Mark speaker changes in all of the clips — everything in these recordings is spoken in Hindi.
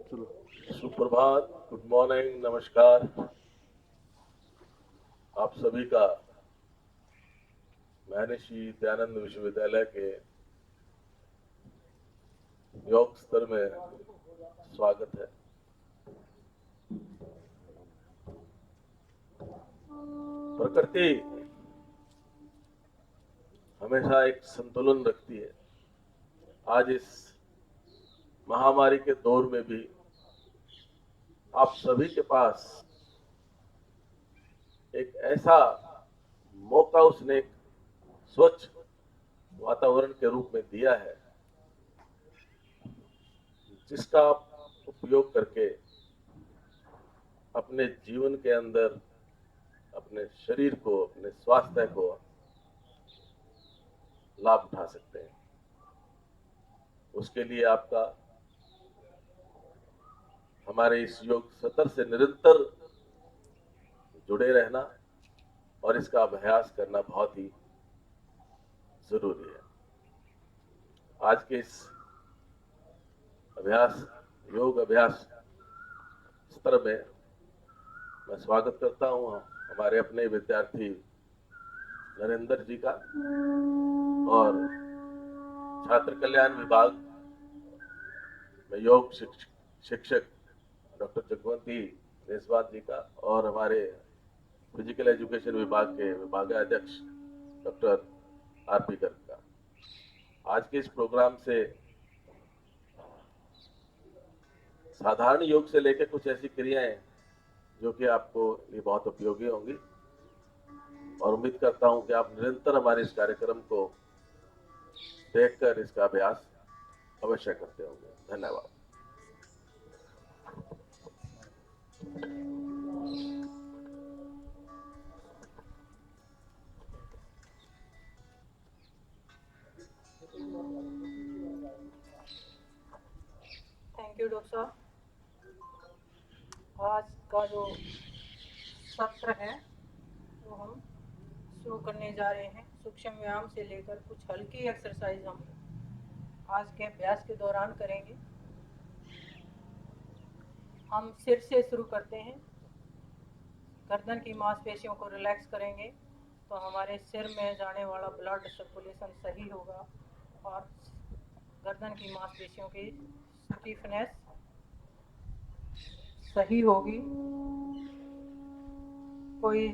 Speaker 1: सुप्रभात, गुड मॉर्निंग, नमस्कार। आप सभी का महर्षि दयानंद विश्वविद्यालय के योग स्तर में स्वागत है। प्रकृति हमेशा एक संतुलन रखती है। आज इस महामारी के दौर में भी आप सभी के पास एक ऐसा मौका उसने एक स्वच्छ वातावरण के रूप में दिया है, जिसका आप उपयोग करके अपने जीवन के अंदर अपने शरीर को, अपने स्वास्थ्य को लाभ उठा सकते हैं। उसके लिए आपका हमारे इस योग सत्र से निरंतर जुड़े रहना और इसका अभ्यास करना बहुत ही जरूरी है। आज के इस योग अभ्यास सत्र में मैं स्वागत करता हूं हमारे अपने विद्यार्थी नरेंद्र जी का और छात्र कल्याण विभाग में योग शिक्षक डॉक्टर जगवंती देशवाल जी का और हमारे फिजिकल एजुकेशन विभाग के विभागाध्यक्ष डॉक्टर आरपी गर्ग का। आज के इस प्रोग्राम से साधारण योग से लेकर कुछ ऐसी क्रियाएं जो कि आपको ये बहुत उपयोगी होंगी और उम्मीद करता हूं कि आप निरंतर हमारे इस कार्यक्रम को देखकर इसका अभ्यास अवश्य करते होंगे। धन्यवाद।
Speaker 2: थैंक यू डॉक्टर साहब। आज का जो सत्र है वो हम शुरू करने जा रहे हैं। सूक्ष्म व्यायाम से लेकर कुछ हल्की एक्सरसाइज हम आज के अभ्यास के दौरान करेंगे। हम सिर से शुरू करते हैं। गर्दन की मांसपेशियों को रिलैक्स करेंगे तो हमारे सिर में जाने वाला ब्लड सर्कुलेशन सही होगा और गर्दन की मांसपेशियों की स्टिफनेस सही होगी, कोई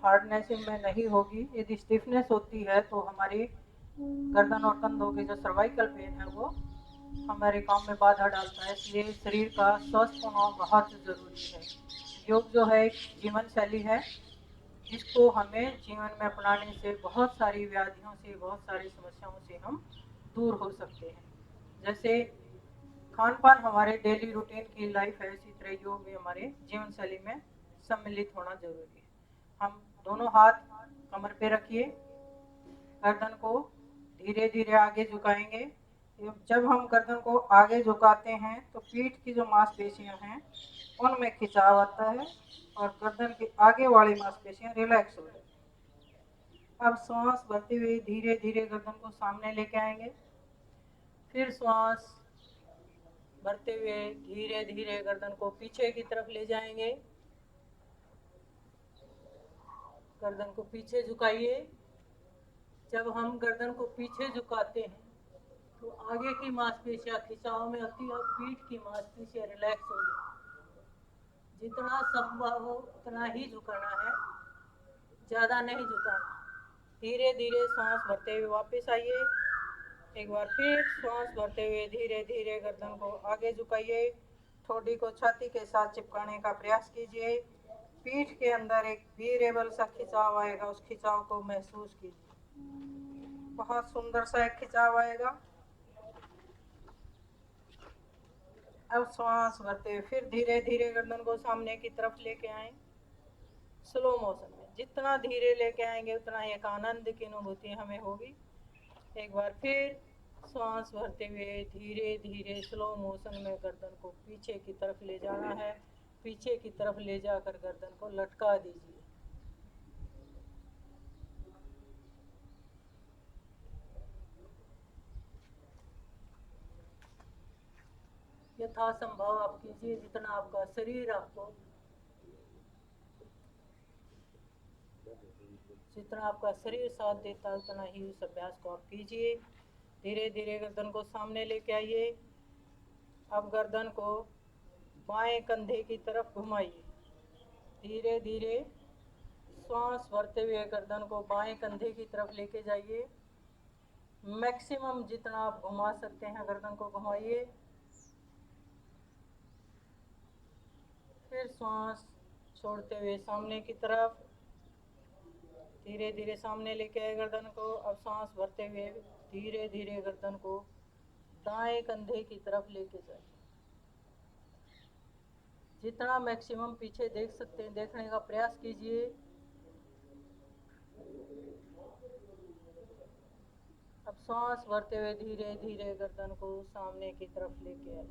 Speaker 2: हार्डनेस में नहीं होगी। यदि स्टिफनेस होती है तो हमारी गर्दन और कंधों के जो सर्वाइकल पेन है वो हमारे काम में बाधा डालता है। इसलिए शरीर का स्वस्थ होना बहुत ज़रूरी है। योग जो है एक जीवन शैली है, जिसको हमें जीवन में अपनाने से बहुत सारी व्याधियों से, बहुत सारी समस्याओं से हम दूर हो सकते हैं। जैसे खान पान हमारे डेली रूटीन की लाइफ है, इसी तरह योग भी हमारे जीवन शैली में सम्मिलित होना जरूरी है। हम दोनों हाथ कमर पे रखिए, गर्दन को धीरे धीरे आगे झुकाएंगे। जब हम गर्दन को आगे झुकाते हैं तो पीठ की जो मांसपेशियां हैं उनमें खिंचाव आता है और गर्दन की आगे वाली मांसपेशियां रिलैक्स हो जाती हैं। अब श्वास भरते हुए धीरे धीरे गर्दन को सामने लेके आएंगे। फिर श्वास भरते हुए धीरे धीरे गर्दन को पीछे की तरफ ले जाएंगे। गर्दन को पीछे झुकाइए। जब हम गर्दन को पीछे झुकाते हैं तो आगे की मांसपेशियां खिंचाव में आती है और पीठ की मांसपेशियां रिलैक्स हो जाती है। जितना संभव हो उतना ही झुकाना है, ज़्यादा नहीं झुकाना। धीरे धीरे सांस भरते हुए वापस आइए। एक बार फिर सांस भरते हुए धीरे धीरे गर्दन को आगे झुकाइए। ठोड़ी को छाती के साथ चिपकाने का प्रयास कीजिए। पीठ के अंदर एक वेरिएबल सा खिंचाव आएगा, उस खिंचाव को महसूस कीजिए। बहुत सुंदर सा एक खिंचाव आएगा। अब सांस भरते हुए फिर धीरे धीरे गर्दन को सामने की तरफ लेके आए, स्लो मोशन में। जितना धीरे लेके आएंगे उतना एक आनंद की अनुभूति हमें होगी। एक बार फिर सांस भरते हुए धीरे धीरे स्लो मोशन में गर्दन को पीछे की तरफ ले जाना है। पीछे की तरफ ले जाकर गर्दन को लटका दीजिए। यथासंभव आप कीजिए, जितना आपका शरीर आपको, जितना आपका शरीर साथ देता है उतना ही उस अभ्यास को आप कीजिए। धीरे धीरे गर्दन को सामने लेके आइए। अब गर्दन को बाएं कंधे की तरफ घुमाइए। धीरे धीरे श्वास भरते हुए गर्दन को बाएं कंधे की तरफ लेके जाइए। मैक्सिमम जितना आप घुमा सकते हैं गर्दन को घुमाइए। फिर श्वास छोड़ते हुए सामने की तरफ धीरे धीरे सामने लेके आए गर्दन को। अब सांस भरते हुए धीरे धीरे गर्दन को दाएं कंधे की तरफ लेके जाइए। जितना मैक्सिमम पीछे देख सकते हैं देखने का प्रयास कीजिए। अब सांस भरते हुए धीरे धीरे गर्दन को सामने की तरफ लेके आए।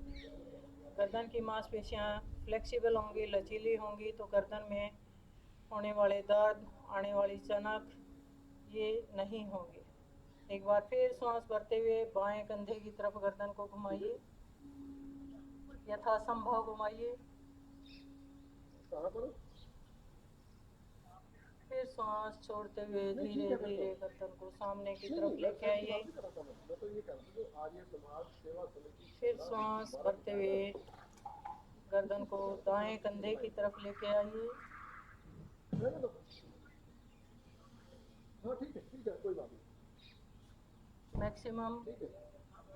Speaker 2: गर्दन की मांसपेशियां फ्लेक्सिबल होंगी, लचीली होंगी, तो गर्दन में होने वाले दर्द, आने वाली चनक, ये नहीं होंगे। एक बार फिर सांस भरते हुए बाएं कंधे की तरफ गर्दन को घुमाइए, यथासंभव घुमाइए। फिर सांस छोड़ते हुए धीरे धीरे गर्दन को सामने की तरफ लेके आइए। फिर सांस भरते हुए गर्दन को दाएं कंधे की तरफ लेके आइए। मैक्सिमम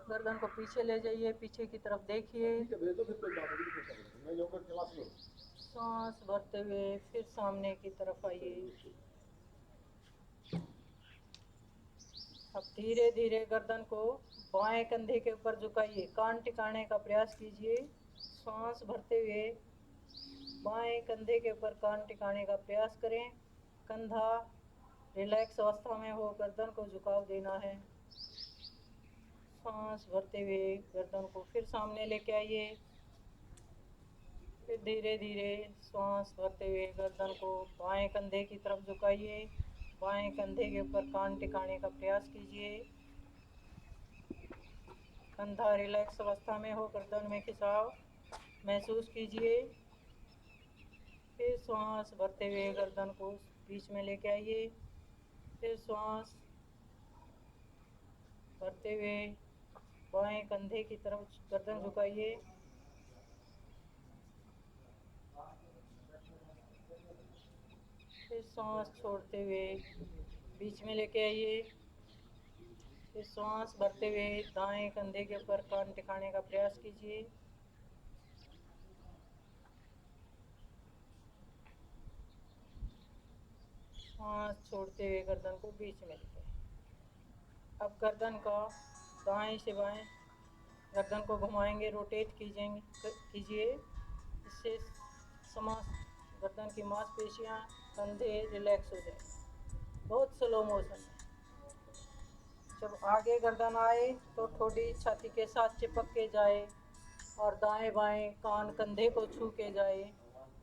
Speaker 2: गर्दन को पीछे ले जाइए, पीछे की तरफ देखिए। सांस भरते हुए फिर सामने की तरफ आइए। अब धीरे धीरे गर्दन को बाएं कंधे के ऊपर झुकाइए, कान टिकाने का प्रयास कीजिए। सांस भरते हुए बाएं कंधे के ऊपर कान टिकाने का प्रयास करें। कंधा रिलैक्स अवस्था में हो, गर्दन को झुकाव देना है। सांस भरते हुए गर्दन को फिर सामने लेके आइए। फिर धीरे धीरे सांस भरते हुए गर्दन को बाएं कंधे की तरफ झुकाइए। बाएं कंधे के ऊपर कान टिकाने का प्रयास कीजिए। कंधा रिलैक्स अवस्था में हो, गर्दन में खिंचाव महसूस कीजिए। फिर सांस भरते हुए गर्दन को बीच में लेके आइए। फिर सांस भरते हुए बाएं कंधे की तरफ गर्दन झुकाइए। फिर सांस छोड़ते हुए बीच में लेके आइए। फिर सांस भरते हुए दाएं कंधे के ऊपर कान टिकाने का प्रयास कीजिए। सांस छोड़ते हुए गर्दन को बीच में लेके आइए। अब गर्दन का दाएं से बाएं गर्दन को घुमाएंगे, रोटेट कीजिए। इससे गर्दन की मांसपेशियां, कंधे रिलैक्स हो जाए। बहुत स्लो मोशन है। जब आगे गर्दन आए तो ठोड़ी छाती के साथ चिपक के जाए और दाएं बाएं कान कंधे को छू के जाए।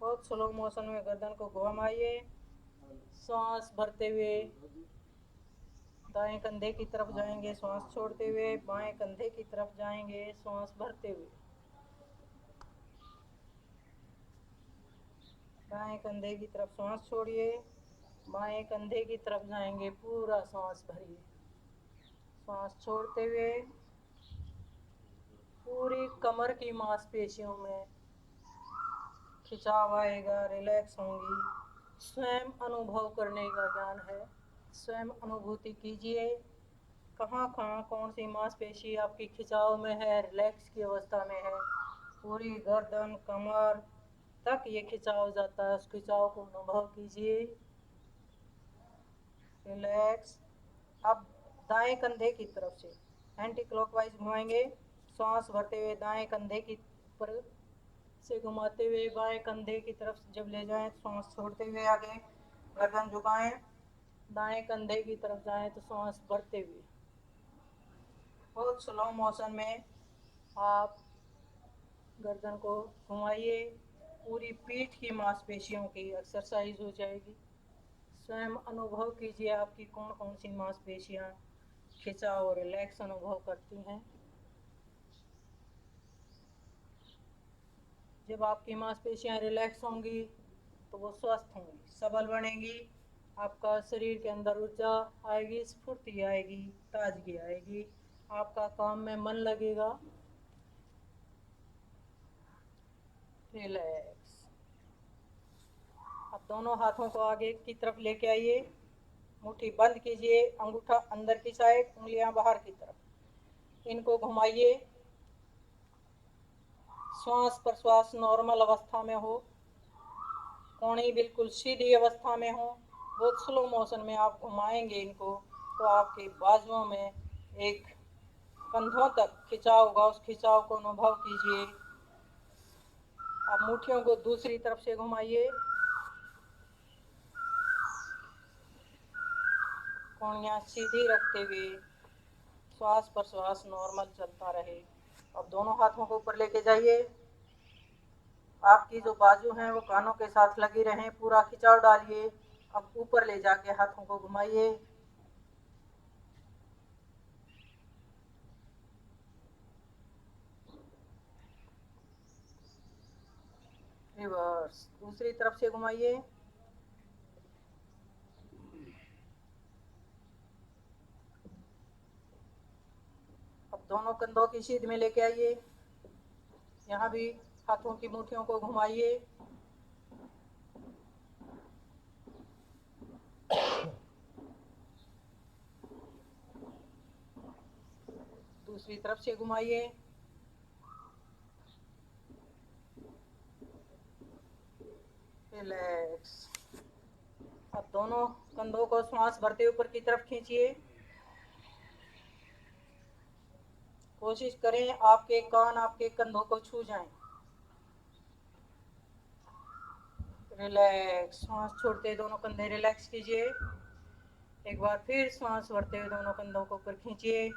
Speaker 2: बहुत स्लो मोशन में गर्दन को घुमाइए। सांस भरते हुए दाएं कंधे की तरफ जाएंगे, सांस छोड़ते हुए बाएं कंधे की तरफ जाएंगे, सांस भरते हुए दाएं कंधे की तरफ सांस छोड़िए। बाएं कंधे की तरफ जाएंगे, पूरा सांस भरिए। सांस छोड़ते हुए पूरी कमर की मांसपेशियों में खिंचाव आएगा, रिलैक्स होंगी। स्वयं अनुभव करने का ज्ञान है, स्वयं अनुभूति कीजिए। कहाँ कहाँ कौन सी मांसपेशी आपकी खिंचाव में है, रिलैक्स की अवस्था में है। पूरी गर्दन कमर तक ये खिंचाव जाता है, उस खिंचाव को अनुभव कीजिए। रिलैक्स। अब दाएं कंधे की तरफ से एंटी क्लॉकवाइज घुमाएंगे। सांस भरते हुए दाएं कंधे की ऊपर से घुमाते हुए बाएं कंधे की तरफ जब ले जाएं, सांस छोड़ते हुए आगे गर्दन झुकाएं। दाएं कंधे की तरफ जाएं तो सांस भरते हुए बहुत स्लो मोशन में आप गर्दन को घुमाइए। पूरी पीठ की मांसपेशियों की एक्सरसाइज हो जाएगी। स्वयं अनुभव कीजिए आपकी कौन कौन सी मांसपेशियां खिंचाव और रिलैक्स अनुभव करती हैं। जब आपकी मांसपेशियां रिलैक्स होंगी तो वो स्वस्थ होंगी, सबल बनेंगी, आपका शरीर के अंदर ऊर्जा आएगी, स्फूर्ति आएगी, ताजगी आएगी, आपका काम में मन लगेगा। रिलैक्स। अब दोनों हाथों को आगे की तरफ लेके आइए, मुट्ठी बंद कीजिए, अंगूठा अंदर की साइड, उंगलियां बाहर की तरफ, इनको घुमाइए। श्वास प्रश्वास नॉर्मल अवस्था में हो, कोहनी बिल्कुल सीधी अवस्था में हो। बहुत स्लो मोशन में आप घुमाएंगे इनको तो आपके बाजुओं में एक कंधों तक खिंचाव होगा, उस खिंचाव को अनुभव कीजिए। अब मुट्ठियों को दूसरी तरफ से घुमाइए, कोहनियाँ सीधी रखते हुए श्वास प्रश्वास नॉर्मल चलता रहे। अब दोनों हाथों को ऊपर लेके जाइए, आपकी जो बाजू हैं वो कानों के साथ लगी रहें, पूरा खिंचाव डालिए। अब ऊपर ले जाके हाथों को घुमाइए, रिवर्स, दूसरी तरफ से घुमाइए। अब दोनों कंधों की सीध में लेके आइए, यहाँ भी हाथों की मुट्ठियों को घुमाइए। दूसरी तरफ से घुमाइए, रिलैक्स। अब दोनों कंधों को श्वास भरते ऊपर की तरफ खींचिए। कोशिश करें आपके कान आपके कंधों को छू जाएं। रिलैक्स, सांस छोड़ते दोनों कंधे रिलैक्स कीजिए। एक बार फिर सांस भरते हुए दोनों कंधों को ऊपर खींचिए।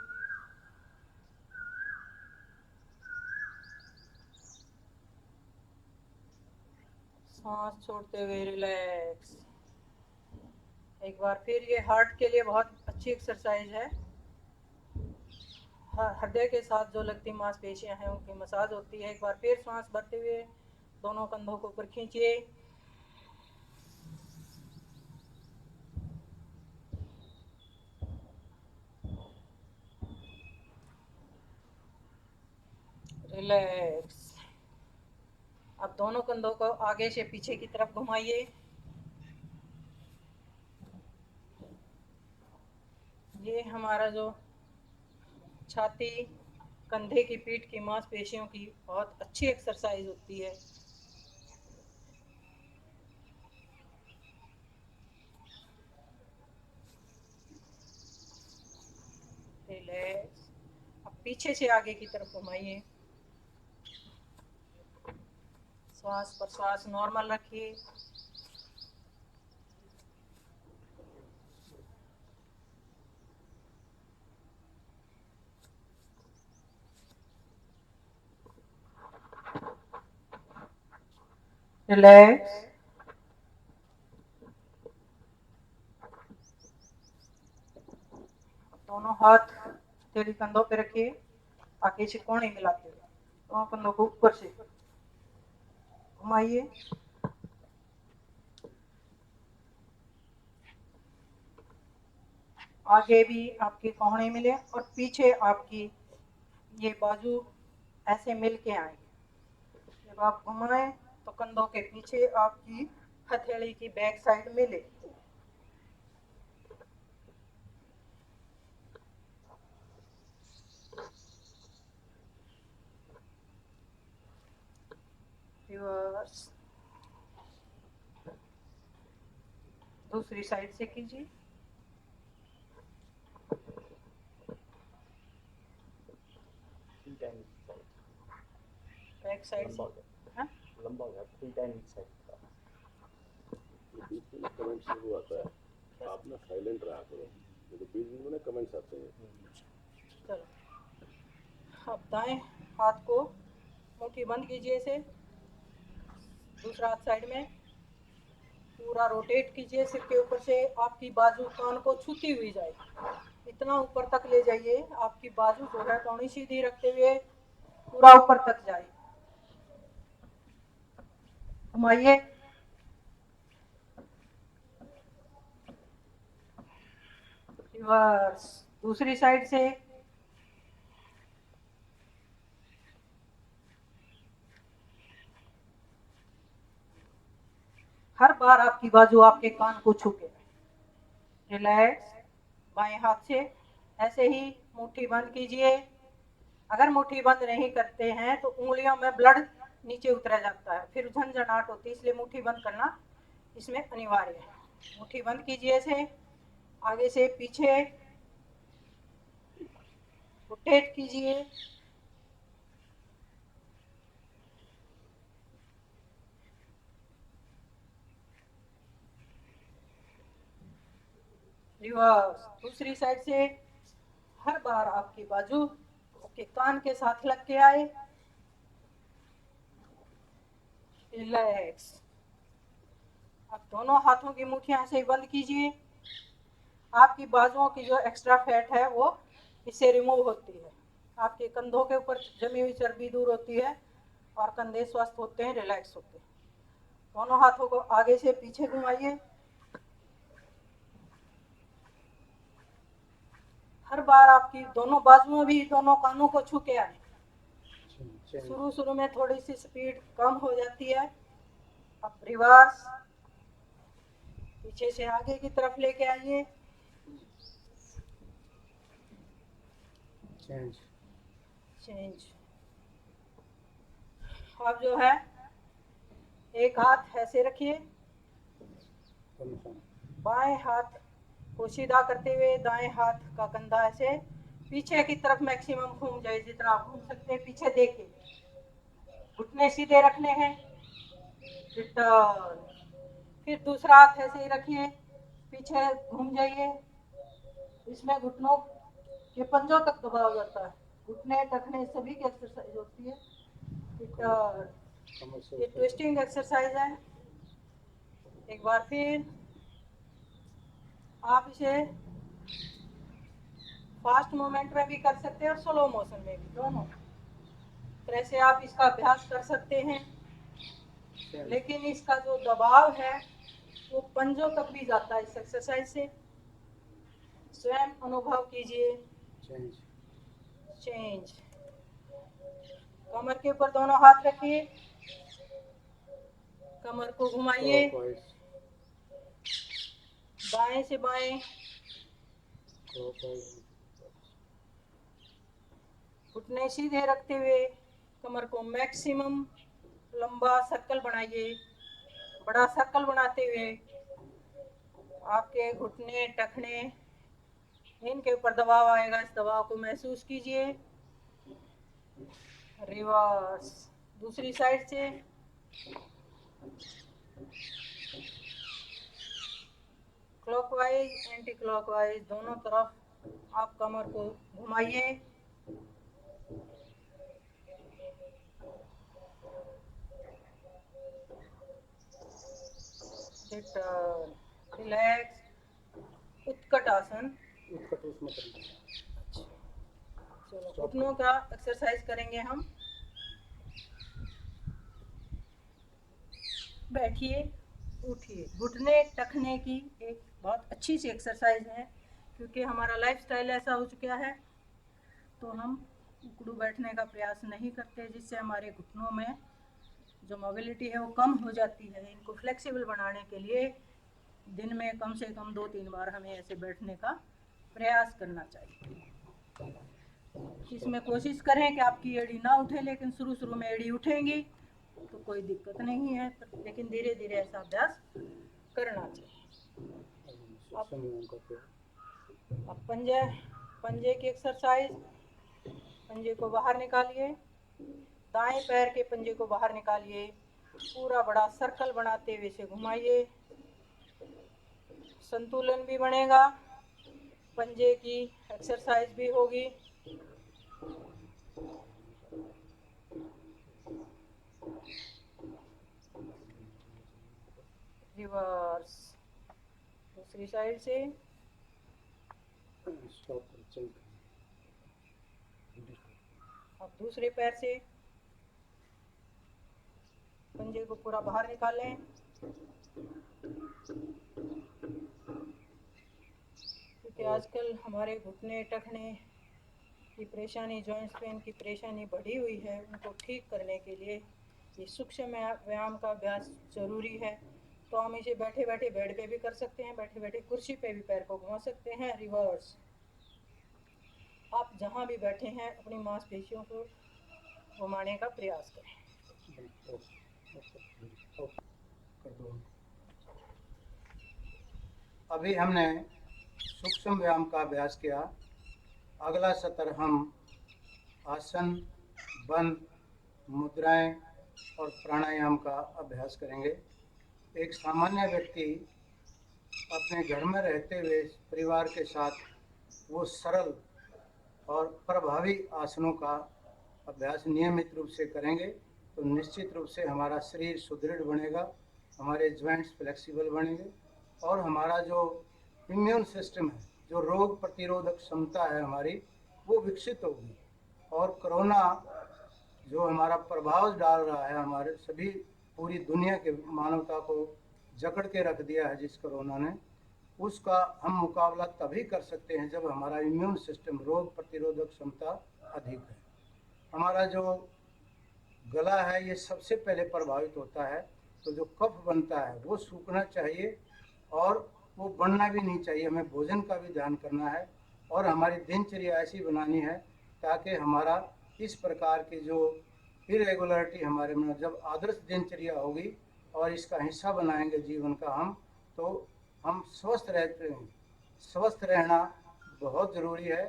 Speaker 2: सांस छोड़ते हुए रिलैक्स। एक बार फिर, ये हार्ट के लिए बहुत अच्छी एक्सरसाइज है। हृदय के साथ जो लगती मांसपेशियां हैं उनकी मसाज होती है। एक बार फिर सांस भरते हुए दोनों कंधों को ऊपर खींचिए। रिलैक्स। अब दोनों कंधों को आगे से पीछे की तरफ घुमाइए। ये हमारा जो छाती कंधे की पीठ की मांसपेशियों की बहुत अच्छी एक्सरसाइज होती है। रिलैक्स। अब पीछे से आगे की तरफ घुमाइए, श्वास प्रश्वास नॉर्मल रखिए। रिलैक्स। दोनों हाथ हथेली कंधों पे रखिए, आगे से कोहनी मिलाते हुए दोनों कंधों को ऊपर से घुमाइए। आगे भी आपकी कोहनी मिले और पीछे आपकी ये बाजू ऐसे मिल के आएंगे। जब आप घुमाएं तो कंधों के पीछे आपकी हथेली की बैक साइड मिले। रिवर्स, दूसरी साइड से कीजिए। बैक साइड से
Speaker 3: लंबा हो गया 3 टाइम इच साइड का।
Speaker 1: बीच में कमेंट शुरू आता है, आप ना साइलेंट रहा करो, तो बीच में ना कमेंट्स आते हैं।
Speaker 2: चलो, अब दाएं हाथ को मुट्ठी बंद कीजिए इसे, दूसरा हाथ साइड में पूरा रोटेट कीजिए। सिर के ऊपर से आपकी बाजू कान को छूती हुई जाए, इतना ऊपर तक ले जाइए आपकी बाजू जो है कोहनी सीधी रखते हुए पूरा ऊपर तक जाए। घुमाइए। रिवर्स, दूसरी साइड से। हर बार आपकी बाजू आपके कान को छूके। रिलैक्स। बाएं हाथ से ऐसे ही मुट्ठी बंद कीजिए। अगर मुट्ठी बंद नहीं करते हैं तो उंगलियों में ब्लड नीचे उतरा जाता है, फिर झंझनाहट होती है, इसलिए मुट्ठी बंद करना इसमें अनिवार्य है। मुट्ठी बंद कीजिए ऐसे, आगे से पीछे रोटेट कीजिए। रिवर्स, दूसरी साइड से। हर बार आपकी बाजू आपके कान के साथ लग के आए। रिलैक्स। अब दोनों हाथों की मुट्ठियां से बंद कीजिए। आपकी बाजुओं की जो एक्स्ट्रा फैट है वो इससे रिमूव होती है। आपके कंधों के ऊपर जमी हुई चर्बी दूर होती है और कंधे स्वस्थ होते हैं, रिलैक्स होते हैं। दोनों हाथों को आगे से पीछे घुमाइए। हर बार आपकी दोनों बाजुओं भी दोनों कानों को छू के आए। शुरू में थोड़ी सी स्पीड कम हो जाती है। अब रिवर्स, पीछे से आगे की तरफ लेके आइए। चेंज। अब जो है एक हाथ ऐसे रखिए, बाएं हाथ को सीधा करते हुए दाएं हाथ का कंधा ऐसे पीछे की तरफ मैक्सिमम घूम जाए, जितना आप घूम सकते हैं पीछे देके। घुटने सीधे रखने हैं। रिटर्न। फिर दूसरा हाथ ऐसे ही रखिए, पीछे घूम जाइए। इसमें घुटनों के पंजों तक दबाव जाता है। घुटने टखने सभी की एक्सरसाइज होती है। रिटर्न। ये ट्विस्टिंग एक्सरसाइज है। एक बार फिर आप इसे फास्ट मूवमेंट में भी कर सकते हैं और स्लो मोशन में भी, दोनों तरह से आप इसका अभ्यास कर सकते हैं। लेकिन इसका जो दबाव है वो पंजों तक भी जाता है इस एक्सरसाइज से। स्वयं अनुभव कीजिए। चेंज। कमर के ऊपर दोनों हाथ रखिए, कमर को घुमाइए बाएं से बाएं। घुटने सीधे रखते हुए कमर को मैक्सिमम लंबा सर्कल बनाइए। बड़ा सर्कल बनाते हुए आपके घुटने टखने इनके ऊपर दबाव आएगा, इस दबाव को महसूस कीजिए। रिवर्स, दूसरी साइड से। क्लॉकवाइज एंटी क्लॉकवाइज दोनों तरफ आप कमर को घुमाइए। रिलैक्स। उत्कट आसन। चलो घुटनों का एक्सरसाइज करेंगे हम। बैठिए, उठिए। घुटने टखने की एक बहुत अच्छी सी एक्सरसाइज है, क्योंकि हमारा लाइफस्टाइल ऐसा हो चुका है तो हम उकड़ू बैठने का प्रयास नहीं करते, जिससे हमारे घुटनों में जो मोबिलिटी है वो कम हो जाती है। इनको फ्लेक्सिबल बनाने के लिए दिन में कम से कम 2-3 बार हमें ऐसे बैठने का प्रयास करना चाहिए। इसमें कोशिश करें कि आपकी एड़ी ना उठे, लेकिन शुरू में एड़ी उठेंगी तो कोई दिक्कत नहीं है, लेकिन धीरे धीरे ऐसा अभ्यास करना चाहिए। अब पंजे की एक्सरसाइज। पंजे को बाहर निकालिए, दाएं पैर के पंजे को बाहर निकालिए, पूरा बड़ा सर्कल बनाते हुए इसे घुमाइए। संतुलन भी बनेगा, पंजे की एक्सरसाइज भी होगी। रिवर्स, दूसरी साइड से। अब दूसरे पैर से पंजे को पूरा बाहर निकालें। क्योंकि आजकल हमारे घुटने टखने की परेशानी, जॉइंट्स पेन की परेशानी बढ़ी हुई है, उनको ठीक करने के लिए ये सूक्ष्म व्यायाम का अभ्यास ज़रूरी है। तो हम इसे बैठे बैठे बेड पे भी कर सकते हैं, बैठे बैठे कुर्सी पे भी पैर को घुमा सकते हैं। रिवर्स, आप जहाँ भी बैठे हैं अपनी मांसपेशियों को घुमाने का प्रयास करें।
Speaker 4: अभी हमने सूक्ष्म व्यायाम का अभ्यास किया। अगला सत्र हम आसन, बंद, मुद्राएं और प्राणायाम का अभ्यास करेंगे। एक सामान्य व्यक्ति अपने घर में रहते हुए परिवार के साथ वो सरल और प्रभावी आसनों का अभ्यास नियमित रूप से करेंगे तो निश्चित रूप से हमारा शरीर सुदृढ़ बनेगा, हमारे जॉइंट्स फ्लेक्सिबल बनेंगे और हमारा जो इम्यून सिस्टम है, जो रोग प्रतिरोधक क्षमता है हमारी, वो विकसित होगी। और कोरोना जो हमारा प्रभाव डाल रहा है, हमारे सभी पूरी दुनिया के मानवता को जकड़ के रख दिया है जिस कोरोना ने, उसका हम मुकाबला तभी कर सकते हैं जब हमारा इम्यून सिस्टम, रोग प्रतिरोधक क्षमता अधिक है। हमारा जो गला है ये सबसे पहले प्रभावित होता है, तो जो कफ बनता है वो सूखना चाहिए और वो बढ़ना भी नहीं चाहिए। हमें भोजन का भी ध्यान करना है और हमारी दिनचर्या ऐसी बनानी है ताकि हमारा इस प्रकार की जो इरेगुलरिटी हमारे में, जब आदर्श दिनचर्या होगी और इसका हिस्सा बनाएंगे जीवन का हम, तो हम स्वस्थ रहते हैं। स्वस्थ रहना बहुत ज़रूरी है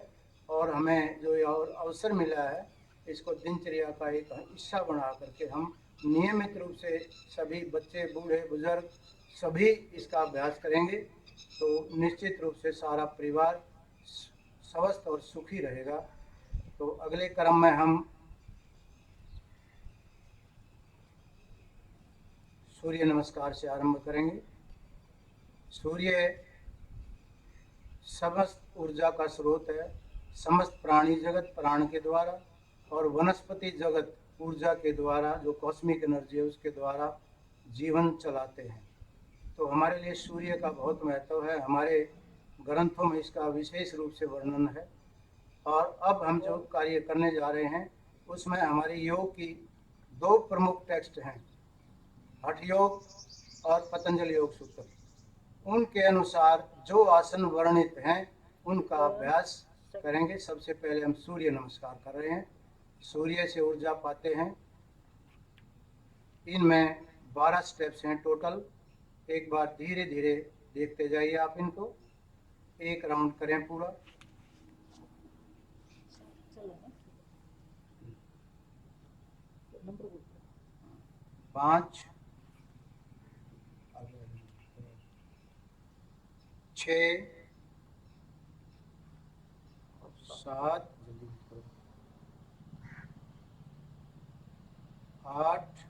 Speaker 4: और हमें जो ये और अवसर मिला है इसको दिनचर्या का एक हिस्सा बना करके हम नियमित रूप से सभी बच्चे, बूढ़े, बुजुर्ग सभी इसका अभ्यास करेंगे तो निश्चित रूप से सारा परिवार स्वस्थ और सुखी रहेगा। तो अगले क्रम में हम सूर्य नमस्कार से आरंभ करेंगे। सूर्य समस्त ऊर्जा का स्रोत है। समस्त प्राणी जगत प्राण के द्वारा और वनस्पति जगत ऊर्जा के द्वारा, जो कॉस्मिक एनर्जी है उसके द्वारा जीवन चलाते हैं। तो हमारे लिए सूर्य का बहुत महत्व है। हमारे ग्रंथों में इसका विशेष रूप से वर्णन है। और अब हम जो कार्य करने जा रहे हैं उसमें हमारे योग की दो प्रमुख टेक्स्ट हैं, हठ योग और पतंजलि योग सूत्र। उनके अनुसार जो आसन वर्णित हैं उनका अभ्यास करेंगे। सबसे पहले हम सूर्य नमस्कार कर रहे हैं। सूर्य से ऊर्जा पाते हैं। इनमें 12 स्टेप्स हैं टोटल। एक बार धीरे धीरे देखते जाइए आप इनको। एक राउंड करें पूरा। 5, 6, 7, 8,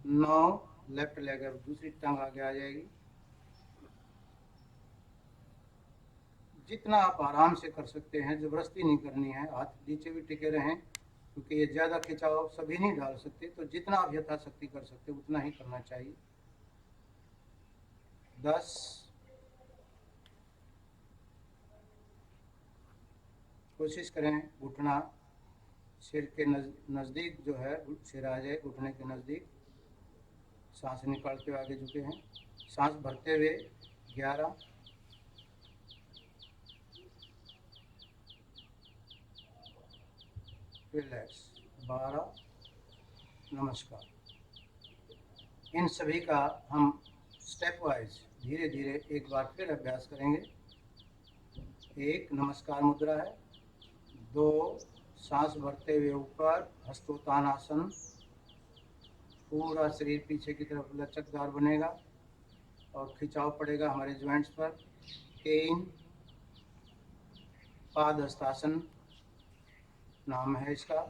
Speaker 4: 9, लेफ्ट लेग अब दूसरी टांग आगे आ जाएगी। जितना आप आराम से कर सकते हैं, जबरदस्ती नहीं करनी है। हाथ नीचे भी टिके रहें क्योंकि ये ज़्यादा खिंचाव सभी नहीं डाल सकते, तो जितना आप यथाशक्ति कर सकते उतना ही करना चाहिए। 10, कोशिश करें घुटना सिर के नज़दीक जो है, सिर आ जाए घुटने के नज़दीक। सांस निकालते हुए आगे झुके हैं। सांस भरते हुए 11, रिलैक्स 12, नमस्कार। इन सभी का हम स्टेप वाइज धीरे धीरे एक बार फिर अभ्यास करेंगे। 1, नमस्कार मुद्रा है। 2, सांस भरते हुए ऊपर हस्तोत्तानासन, पूरा शरीर पीछे की तरफ लचकदार बनेगा और खिंचाव पड़ेगा हमारे जॉइंट्स पर। 3, पाद हस्तासन नाम है इसका।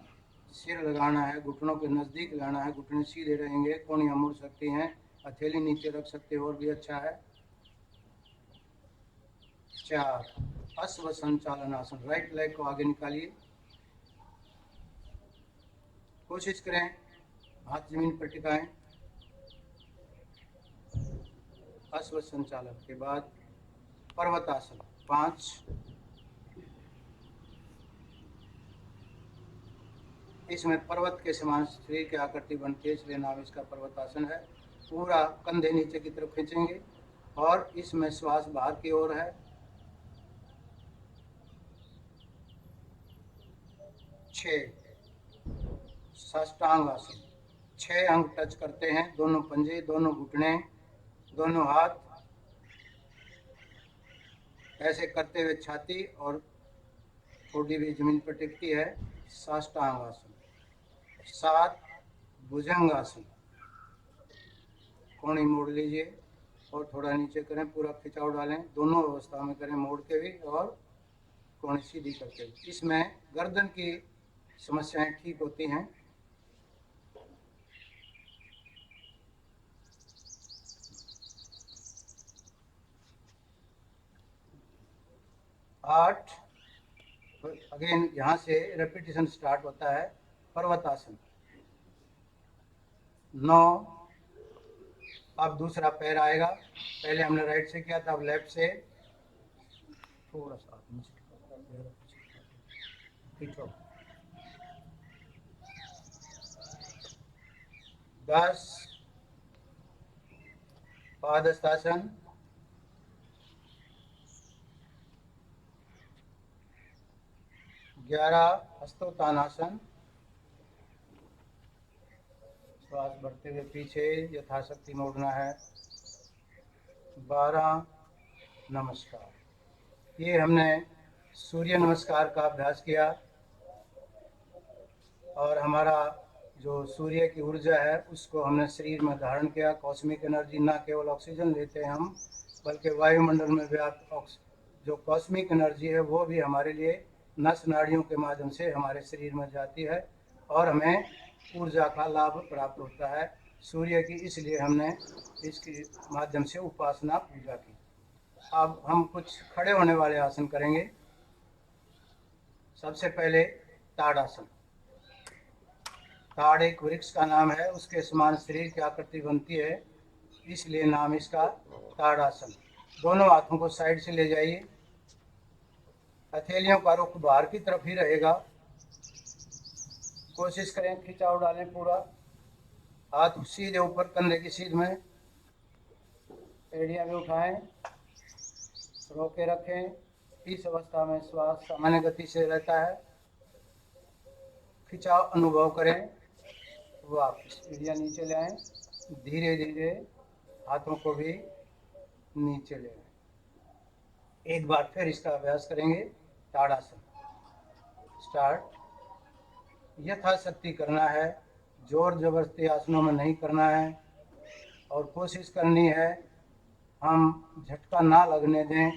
Speaker 4: सिर लगाना है, घुटनों के नज़दीक लगाना है, घुटने सीधे रहेंगे, कोहनियाँ मुड़ सकती हैं, हथेली नीचे रख सकते हो और भी अच्छा है। 4, अश्व संचालन आसन, राइट लेग को आगे निकालिए। कोशिश करें हाथ जमीन पर टिकाएं। अश्व संचालन के बाद पर्वतासन 5। इसमें पर्वत के समान शरीर की आकृति बनती है, इसलिए नाम इसका पर्वतासन है। पूरा कंधे नीचे की तरफ खींचेंगे और इसमें श्वास बाहर की ओर है। 6 साष्टांग आसन 6 अंग टच करते हैं, दोनों पंजे, दोनों घुटने, दोनों हाथ, ऐसे करते हुए छाती और ठोड़ी भी जमीन पर टिकती है। साष्टांग आसन 7 भुजंग आसन, कोहनी मोड़ लीजिए और थोड़ा नीचे करें, पूरा खिंचाव डालें, दोनों अवस्था में करें, मोड़ के भी और कोहनी सीधी करके भी। इसमें गर्दन की समस्याएं ठीक होती हैं। आठ अगेन यहाँ से रेपिटेशन स्टार्ट होता है। पर्वतासन 9। अब दूसरा पैर आएगा, पहले हमने राइट से किया था, अब लेफ्ट से। थोड़ा सा खींचो। 10 पादहस्तासन 11 हस्तोत्थानासन, श्वास बढ़ते हुए पीछे यथाशक्ति मोड़ना है। 12 नमस्कार। ये हमने सूर्य नमस्कार का अभ्यास किया और हमारा जो सूर्य की ऊर्जा है उसको हमने शरीर में धारण किया। कॉस्मिक एनर्जी, ना केवल ऑक्सीजन लेते हैं हम, बल्कि वायुमंडल में व्याप्त जो कॉस्मिक एनर्जी है वो भी हमारे लिए नस नाड़ियों के माध्यम से हमारे शरीर में जाती है और हमें ऊर्जा का लाभ प्राप्त होता है सूर्य की, इसलिए हमने इसके माध्यम से उपासना पूजा की। अब हम कुछ खड़े होने वाले आसन करेंगे। सबसे पहले ताड़ासन। ताड़ एक वृक्ष का नाम है, उसके समान शरीर की आकृति बनती है, इसलिए नाम इसका ताड़ासन। दोनों हाथों को साइड से ले जाइए, हथेलियों का रुख बाहर की तरफ ही रहेगा। कोशिश करें खिंचाव डालें पूरा, हाथ सीधे ऊपर कंधे की सीध में, एड़ियां भी उठाएं, रोके रखें। इस अवस्था में श्वास सामान्य गति से रहता है। खिंचाव अनुभव करें, वापस एड़ियां नीचे ले आएं, धीरे धीरे हाथों को भी नीचे ले आएं। एक बार फिर इसका अभ्यास करेंगे। ताड़ासन स्टार्ट। यथाशक्ति करना है, जोर जबरदस्ती आसनों में नहीं करना है और कोशिश करनी है हम झटका ना लगने दें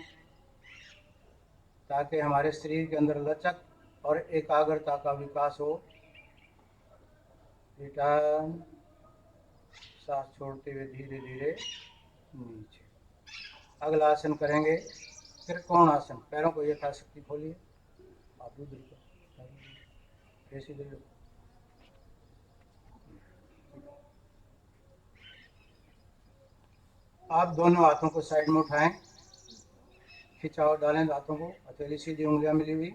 Speaker 4: ताकि हमारे शरीर के अंदर लचक और एकाग्रता का विकास हो। रिटर्न, सांस छोड़ते हुए धीरे धीरे नीचे। अगला आसन करेंगे त्रिकोण आसन। पैरों को यथाशक्ति खोलिए, आप भी बिल्कुल ऐसे दे लो। आप दोनों हाथों को साइड में उठाएं, खिंचाव डालें हाथों को, हथेली सीधी उंगलियां मिली हुई।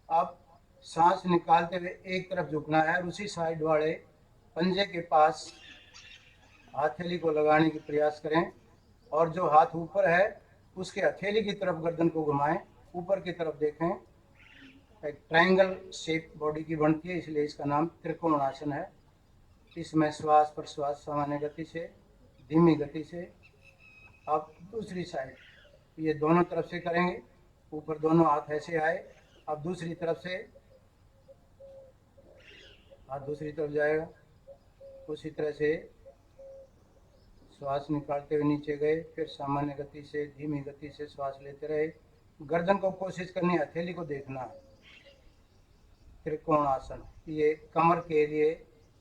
Speaker 4: अब सांस निकालते हुए एक तरफ झुकना है और उसी साइड वाले पंजे के पास हथेली को लगाने की प्रयास करें और जो हाथ ऊपर है उसके हथेली की तरफ गर्दन को घुमाएं, ऊपर की तरफ देखें। एक ट्रायंगल शेप बॉडी की बनती है, इसलिए इसका नाम त्रिकोण आसन है। इसमें श्वास प्रश्वास सामान्य गति से, धीमी गति से। अब दूसरी साइड, ये दोनों तरफ से करेंगे, ऊपर दोनों हाथ ऐसे आए। अब दूसरी तरफ से हाथ दूसरी तरफ जाएगा, उसी तरह से श्वास निकालते हुए नीचे गए, फिर सामान्य गति से धीमी गति से श्वास लेते रहे। गर्दन को कोशिश करनी है हथेली को देखना है। त्रिकोण आसन ये कमर के लिए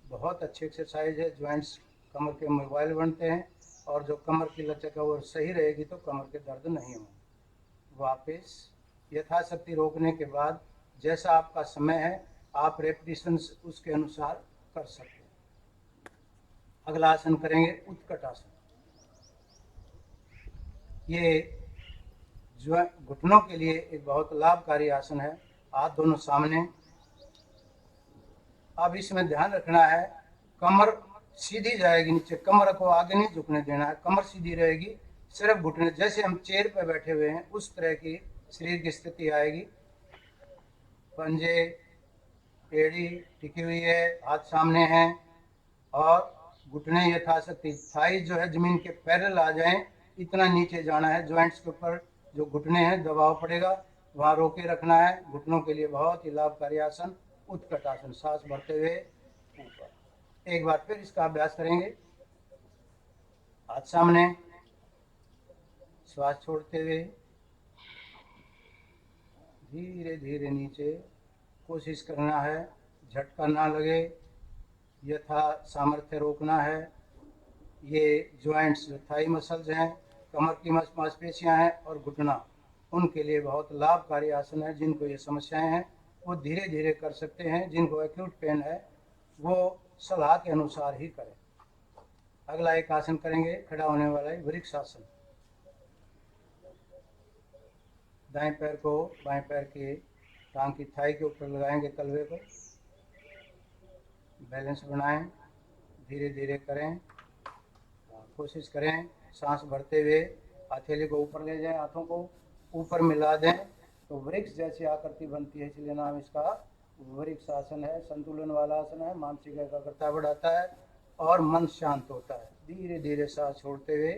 Speaker 4: बहुत अच्छी एक्सरसाइज है। ज्वाइंट्स कमर के मोबाइल बनते हैं और जो कमर की लचक है वो सही रहेगी तो कमर के दर्द नहीं होंगे। वापस यथाशक्ति रोकने के बाद जैसा आपका समय है आप रेपिटेशंस उसके अनुसार कर सकते हैं। अगला आसन करेंगे उत्कट आसन। ये जो घुटनों के लिए एक बहुत लाभकारी आसन है। हाथ दोनों सामने। अब इसमें ध्यान रखना है, कमर सीधी जाएगी नीचे, कमर को आगे नहीं झुकने देना है, कमर सीधी रहेगी, सिर्फ घुटने, जैसे हम चेयर पर बैठे हुए हैं उस तरह की शरीर की स्थिति आएगी। पंजे एड़ी टिकी हुई है, हाथ सामने हैं और घुटने यथाशक्ति थाई जो है जमीन के पैरेलल आ जाएं, इतना नीचे जाना है। जॉइंट्स के ऊपर जो घुटने हैं दबाव पड़ेगा, वहाँ रोके रखना है। घुटनों के लिए बहुत ही लाभकारी आसन उत्कट आसन। सांस भरते हुए ऊपर। एक बार फिर इसका अभ्यास करेंगे। हाथ सामने, श्वास छोड़ते हुए धीरे धीरे नीचे। कोशिश करना है झटका ना लगे, यथा सामर्थ्य रोकना है। ये जॉइंट्स जो थाई मसल्स हैं, कमर की मांसपेशियां हैं और घुटना, उनके लिए बहुत लाभकारी आसन है। जिनको ये समस्याएं हैं वो धीरे धीरे कर सकते हैं, जिनको एक्यूट पेन है वो सलाह के अनुसार ही करें। अगला एक आसन करेंगे खड़ा होने वाला है वृक्ष आसन। दाएं पैर को बाएं पैर के टांग की थाई के ऊपर लगाएंगे, तलवे को बैलेंस बनाएं, धीरे धीरे करें, कोशिश करें। सांस भरते हुए हथेली को ऊपर ले जाएं, हाथों को ऊपर मिला दें तो वृक्ष जैसी आकृति बनती है, इसलिए नाम इसका वृक्ष आसन है। संतुलन वाला आसन है, मानसिक एकाग्रता बढ़ाता है और मन शांत होता है। धीरे धीरे सांस छोड़ते हुए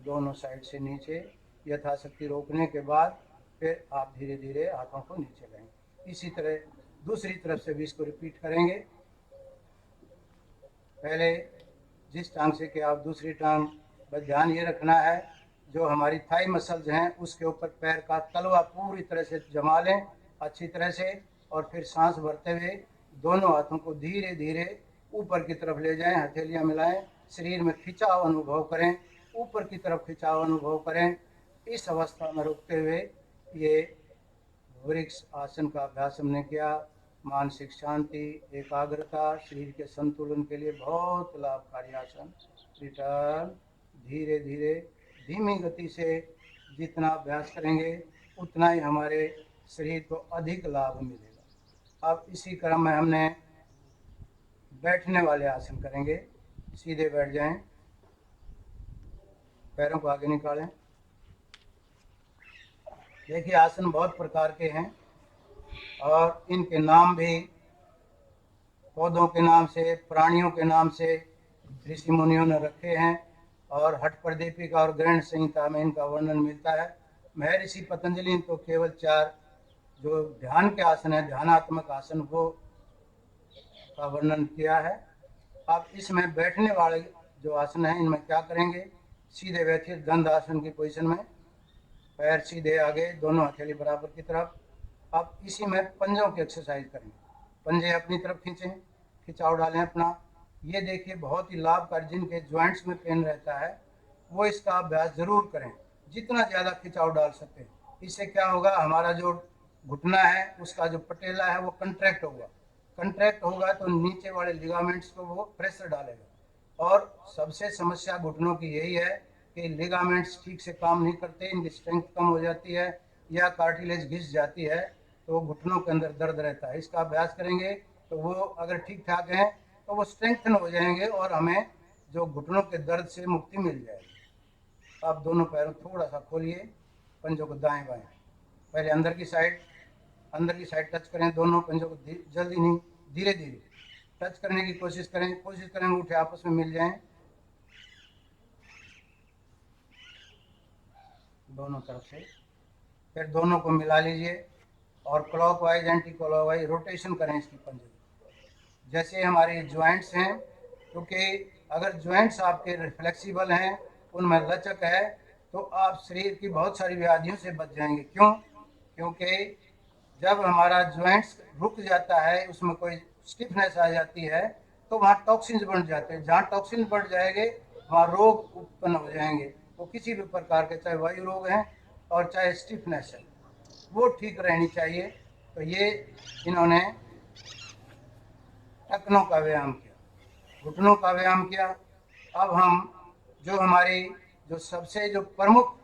Speaker 4: दोनों साइड से नीचे, यथाशक्ति रोकने के बाद फिर आप धीरे धीरे हाथों को नीचे लाएंगे। इसी तरह दूसरी तरफ से भी इसको रिपीट करेंगे। पहले जिस टांग से कि आप दूसरी टांग, बस ध्यान ये रखना है जो हमारी थाई मसल्स हैं उसके ऊपर पैर का तलवा पूरी तरह से जमा लें अच्छी तरह से, और फिर सांस भरते हुए दोनों हाथों को धीरे धीरे ऊपर की तरफ ले जाएं, हथेलियां मिलाएं, शरीर में खिंचाव अनुभव करें, ऊपर की तरफ खिंचाव अनुभव करें। इस अवस्था में रुकते हुए ये वृक्ष आसन का अभ्यास हमने किया। मानसिक शांति, एकाग्रता, शरीर के संतुलन के लिए बहुत लाभकारी आसन। रिटर्न। धीरे धीरे धीमी गति से जितना अभ्यास करेंगे उतना ही हमारे शरीर को अधिक लाभ मिलेगा। अब इसी क्रम में हमने बैठने वाले आसन करेंगे। सीधे बैठ जाएं, पैरों को आगे निकालें। देखिए आसन बहुत प्रकार के हैं और इनके नाम भी पौधों के नाम से, प्राणियों के नाम से ऋषि मुनियों ने रखे हैं और हठपर दीपिका और ग्रहण संहिता में इनका वर्णन मिलता है। महर्षि पतंजलि ने तो केवल 4 जो ध्यान के आसन है, ध्यानात्मक आसन, वो का वर्णन किया है। अब इसमें बैठने वाले जो आसन है इनमें क्या करेंगे, सीधे बैठिए दंड आसन की पोजीशन में, पैर सीधे आगे, दोनों हथेली बराबर की तरफ। अब इसी में पंजों की एक्सरसाइज करेंगे। पंजे अपनी तरफ खींचें, खिंचाव डालें अपना। ये देखिए बहुत ही लाभकारी, जिनके जॉइंट्स में पेन रहता है वो इसका अभ्यास जरूर करें, जितना ज़्यादा खिंचाव डाल सकते हैं। इससे क्या होगा, हमारा जो घुटना है उसका जो पटेला है वो कंट्रैक्ट होगा। कंट्रैक्ट होगा तो नीचे वाले लिगामेंट्स को वो प्रेशर डालेगा। और सबसे समस्या घुटनों की यही है कि लिगामेंट्स ठीक से काम नहीं करते, इनकी स्ट्रेंथ कम हो जाती है या कार्टिलेज घिस जाती है तो घुटनों के अंदर दर्द रहता है। इसका अभ्यास करेंगे तो वो अगर ठीक ठाक हैं तो वो स्ट्रेंथन हो जाएंगे और हमें जो घुटनों के दर्द से मुक्ति मिल जाएगी। आप दोनों पैरों थोड़ा सा खोलिए, पंजों को दाएं बाएं, पहले अंदर की साइड टच करें। दोनों पंजों को जल्दी नहीं, धीरे धीरे टच करने की कोशिश करें। अंगूठे आपस में मिल जाएं दोनों तरफ से। फिर दोनों को मिला लीजिए और क्लॉकवाइज एंटी क्लॉकवाइज रोटेशन करें इसकी पंजे। जैसे हमारे जॉइंट्स हैं, क्योंकि अगर जॉइंट्स आपके फ्लेक्सिबल हैं, उनमें लचक है, तो आप शरीर की बहुत सारी व्याधियों से बच जाएंगे। क्यों? क्योंकि जब हमारा जॉइंट्स रुक जाता है, उसमें कोई स्टिफनेस आ जाती है, तो वहाँ टॉक्सिन्स बढ़ जाते हैं। जहाँ टॉक्सिन बढ़ जाएंगे वहाँ रोग उत्पन्न हो जाएंगे। वो किसी भी प्रकार के, चाहे वायु रोग हैं और चाहे स्टिफनेस है, वो ठीक रहनी चाहिए। तो ये इन्होंने टखनों का व्यायाम किया, घुटनों का व्यायाम किया। अब हम जो हमारी जो सबसे जो प्रमुख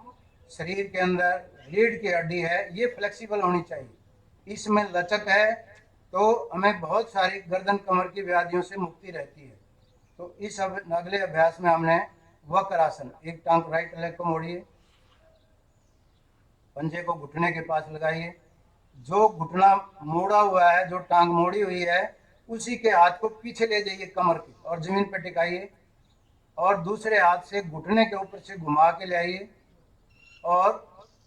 Speaker 4: शरीर के अंदर रीढ़ की हड्डी है, ये फ्लेक्सिबल होनी चाहिए, इसमें लचक है, तो हमें बहुत सारी गर्दन कमर की व्याधियों से मुक्ति रहती है। तो इस अगले अभ्यास में हमने वक्रासन, एक टांग राइट लेग को मोड़िए, पंजे को घुटने के पास लगाइए, जो घुटना मोड़ा हुआ है, जो टांग मोड़ी हुई है, उसी के हाथ को पीछे ले जाइए कमर के और जमीन पर टिकाइए, और दूसरे हाथ से घुटने के ऊपर से घुमा के ले आइए और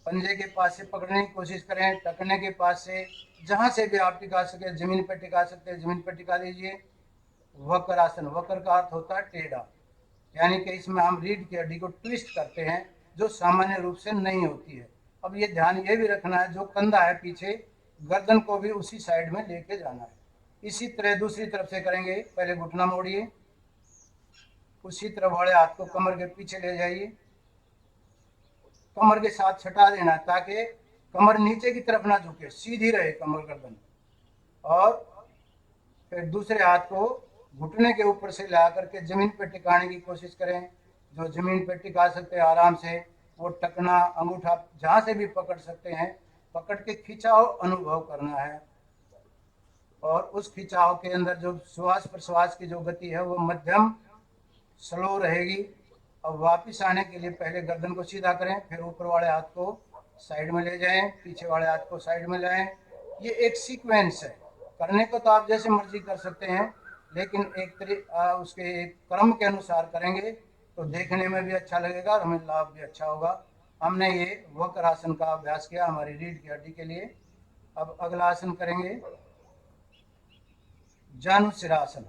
Speaker 4: पंजे के पास से पकड़ने की कोशिश करें, टखने के पास से, जहां से भी आप टिका सके, जमीन पर टिका सकते हैं जमीन पर टिका लीजिए। वक्रासन, वक्र का अर्थ होता है टेढ़ा, यानी कि इसमें हम रीढ़ की हड्डी को ट्विस्ट करते हैं, जो सामान्य रूप से नहीं होती है। अब ये ध्यान ये भी रखना है, जो कंधा है पीछे, गर्दन को भी उसी साइड में लेके जाना है। इसी तरह दूसरी तरफ से करेंगे, पहले घुटना मोड़िए, उसी तरफ वाले हाथ को कमर के पीछे ले जाइए, कमर के साथ छटा देना ताकि कमर नीचे की तरफ ना झुके, सीधी रहे कमर गर्दन। और फिर दूसरे हाथ को घुटने के ऊपर से ला करके जमीन पर टिकाने की कोशिश करें, जो जमीन पर टिका सकते हैं आराम से, वो टकना अंगूठा जहां से भी पकड़ सकते हैं, पकड़ के खिंचाव अनुभव करना है। और उस खिंचाव के अंदर जो श्वास प्रश्वास की जो गति है वो मध्यम स्लो रहेगी। अब वापस आने के लिए पहले गर्दन को सीधा करें, फिर ऊपर वाले हाथ को साइड में ले जाएं, पीछे वाले हाथ को साइड में लाएं। ये एक सीक्वेंस है, करने को तो आप जैसे मर्जी कर सकते हैं, लेकिन उसके एक क्रम के अनुसार करेंगे तो देखने में भी अच्छा लगेगा और हमें लाभ भी अच्छा होगा। हमने ये वक्रासन का अभ्यास किया हमारी रीढ़ की हड्डी के लिए। अब अगला आसन करेंगे जानुशिरासन,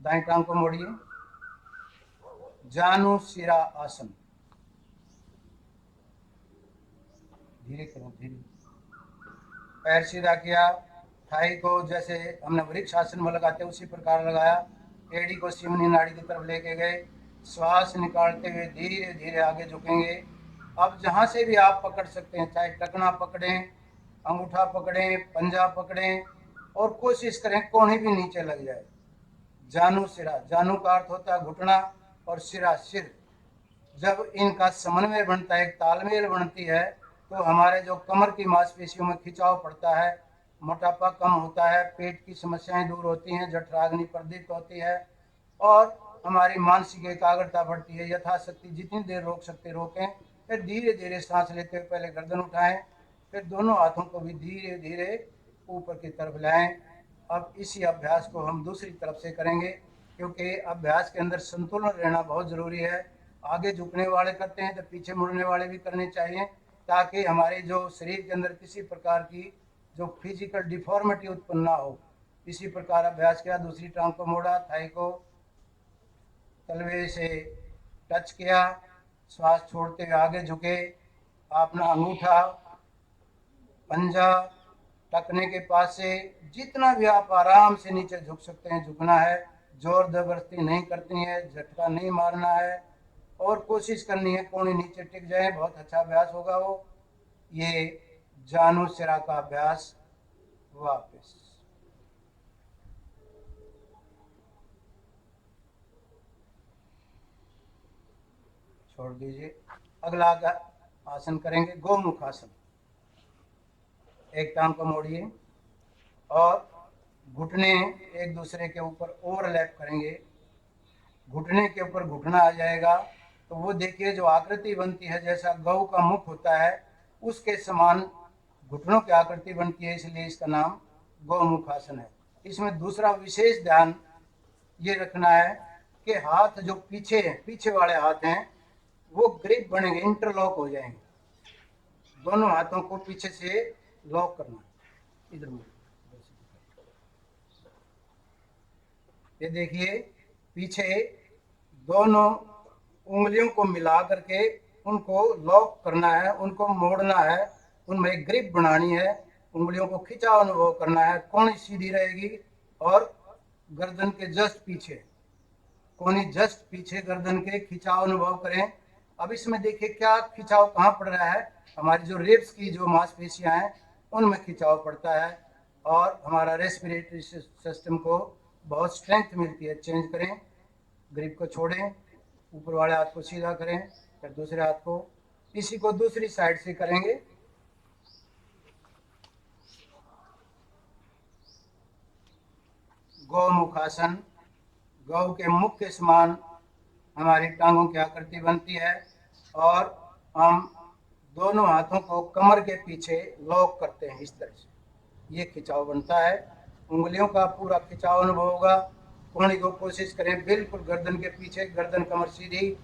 Speaker 4: दाएं टांग को मोड़िए, जानुशिरा आसन, धीरे करो, धीरे, पैर सीधा किया, थाई को जैसे हमने वृक्ष आसन में लगाते उसी प्रकार लगाया, एड़ी को सिमनी नाड़ी की तरफ लेके गए, श्वास निकालते हुए धीरे धीरे आगे झुकेंगे। अब जहां से भी आप पकड़ सकते हैं, चाहे टकना पकड़ें, अंगूठा पकड़ें, पंजा पकड़ें, और कोशिश करें कोहनी भी नीचे लग जाए। जानु सिरा, जानु का अर्थ होता है घुटना और सिरा सिर। जब इनका समन्वय बनता है, एक तालमेल बनती है, तो हमारे जो कमर की मांसपेशियों में खिंचाव पड़ता है, मोटापा कम होता है, पेट की समस्याएं दूर होती हैं, जठराग्नि प्रदीप्त होती है, और हमारी मानसिक एकाग्रता बढ़ती है। यथाशक्ति जितनी देर रोक सकते रोकें, फिर धीरे धीरे सांस लेते हुए पहले गर्दन उठाएं, फिर दोनों हाथों को भी धीरे धीरे ऊपर की तरफ लाएं। अब इसी अभ्यास को हम दूसरी तरफ से करेंगे, क्योंकि अभ्यास के अंदर संतुलन रहना बहुत ज़रूरी है। आगे झुकने वाले करते हैं तो पीछे मुड़ने वाले भी करने चाहिए, ताकि हमारे जो शरीर के अंदर किसी प्रकार की जो फिजिकल डिफॉर्मिटी उत्पन्न ना हो। इसी प्रकार अभ्यास किया, दूसरी टांग को मोड़ा, थाई को तलवे से टच किया, श्वास छोड़ते हुए आगे झुके, अपना अंगूठा पंजा टकने के पास से जितना भी आप आराम से नीचे झुक सकते हैं झुकना है, जोर जबरदस्ती नहीं करती है, झटका नहीं मारना है, और कोशिश करनी है कोहनी नीचे टिक जाए। बहुत अच्छा अभ्यास होगा वो। ये जानुशिरा का अभ्यास। वापस छोड़ दीजिए। अगला आसन करेंगे गोमुख आसन। एक टांग को मोड़िए और घुटने एक दूसरे के ऊपर ओवरलैप करेंगे, घुटने के ऊपर घुटना आ जाएगा, तो वो देखिए जो आकृति बनती है, जैसा गौ का मुख होता है उसके समान घुटनों की आकृति बनती है, इसलिए इसका नाम गौमुख आसन है। इसमें दूसरा विशेष ध्यान ये रखना है कि हाथ जो पीछे हैं, पीछे वाले हाथ हैं, वो ग्रिप बनेंगे, इंटरलॉक हो जाएंगे। दोनों हाथों को पीछे से लॉक करना। इधर में ये देखिए, पीछे दोनों उंगलियों को मिला करके उनको लॉक करना है, उनको मोड़ना है, उनमें ग्रिप बनानी है, उंगलियों को खिंचाव अनुभव करना है। कोहनी सीधी रहेगी और गर्दन के जस्ट पीछे, कोहनी जस्ट पीछे गर्दन के खिंचाव अनुभव करें। अब इसमें देखिए क्या खिंचाव कहाँ पड़ रहा है, हमारी जो रिब्स की जो मांसपेशियां हैं उनमें खिंचाव पड़ता है, और हमारा रेस्पिरेटरी सिस्टम को बहुत स्ट्रेंथ मिलती है। चेंज करें, ग्रिप को छोड़ें, ऊपर वाले हाथ को सीधा करें, फिर दूसरे हाथ को, इसी को दूसरी साइड से करेंगे। गौमुखासन, गौ के मुख के समान हमारी टांगों की आकृति बनती है और हम दोनों हाथों को कमर के पीछे लॉक करते हैं। इस तरह से ये खिंचाव बनता है। उंगलियों का पूरा खिंचाव अनुभव होगा। कोहनी को कोशिश करें बिल्कुल गर्दन के पीछे, गर्दन कमर सीधी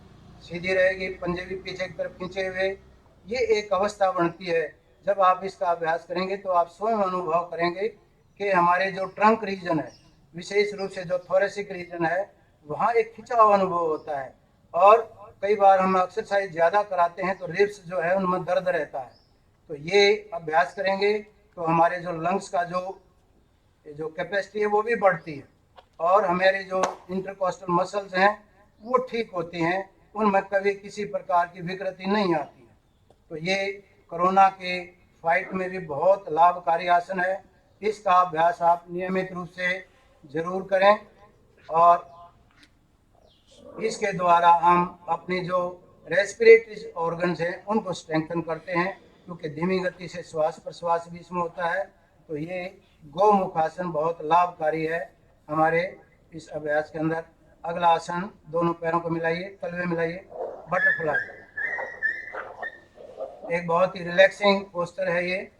Speaker 4: सीधी रहेगी, पंजे भी पीछे की तरफ खींचे हुए। ये एक अवस्था बनती है। जब आप इसका अभ्यास करेंगे तो आप स्वयं अनुभव करेंगे कि हमारे जो ट्रंक रीजन है, विशेष रूप से जो थोरेसिक रीजन है, वहाँ एक खिंचाव अनुभव होता है। और कई बार हम एक्सरसाइज ज़्यादा कराते हैं तो रिब्स जो है उनमें दर्द रहता है। तो ये अभ्यास करेंगे तो हमारे जो लंग्स का जो कैपेसिटी है वो भी बढ़ती है और हमारे जो इंटरकोस्टल मसल्स हैं वो ठीक होती हैं, उनमें कभी किसी प्रकार की विकृति नहीं आती है। तो ये कोरोना के फाइट में भी बहुत लाभकारी आसन है। इसका अभ्यास आप नियमित रूप से जरूर करें और इसके द्वारा हम अपनी जो रेस्पिरेटरी ऑर्गन्स हैं उनको स्ट्रेंथन करते हैं, क्योंकि धीमी गति से श्वास प्रश्वास भी इसमें होता है। तो ये गौमुखासन बहुत लाभकारी है हमारे इस अभ्यास के अंदर। अगला आसन, दोनों पैरों को मिलाइए, तलवे मिलाइए, बटरफ्लाई। एक बहुत ही रिलैक्सिंग पोस्टर है ये,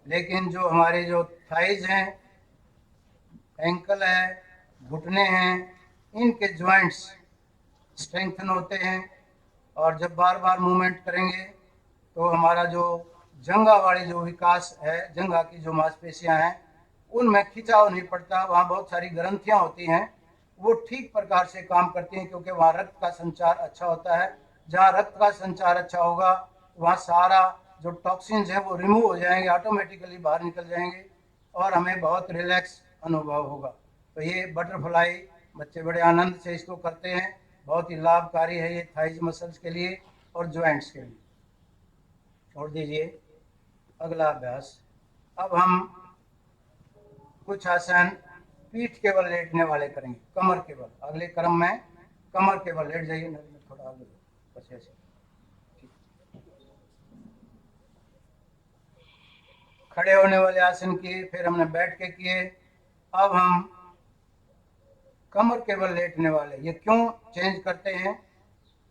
Speaker 4: लेकिन जो हमारे जो थाइज हैं, एंकल है, घुटने हैं, इनके जॉइंट्स स्ट्रेंथन होते हैं। और जब बार बार मूवमेंट करेंगे तो हमारा जो जंघा वाली जो विकास है, जंघा की जो मांसपेशियां हैं उनमें खिंचाव नहीं पड़ता। वहाँ बहुत सारी ग्रंथियां होती हैं, वो ठीक प्रकार से काम करती हैं, क्योंकि वहाँ रक्त का संचार अच्छा होता है। जहाँ रक्त का संचार अच्छा होगा वहाँ सारा जो टॉक्सिन्स है वो रिमूव हो जाएंगे, ऑटोमेटिकली बाहर निकल जाएंगे और हमें बहुत रिलैक्स अनुभव होगा। तो ये बटरफ्लाई बच्चे बड़े आनंद से इसको करते हैं। बहुत ही लाभकारी है ये थाइज मसल्स के लिए और जॉइंट्स के लिए। छोड़ दीजिए। अगला अभ्यास, अब हम कुछ आसन पीठ केवल लेटने वाले करेंगे, कमर केवल। अगले क्रम में कमर केवल लेट जाइए, थोड़ा आगे बस ऐसे। खड़े होने वाले आसन किए, फिर हमने बैठ के किए, अब हम कमर केवल लेटने वाले। ये क्यों चेंज करते हैं?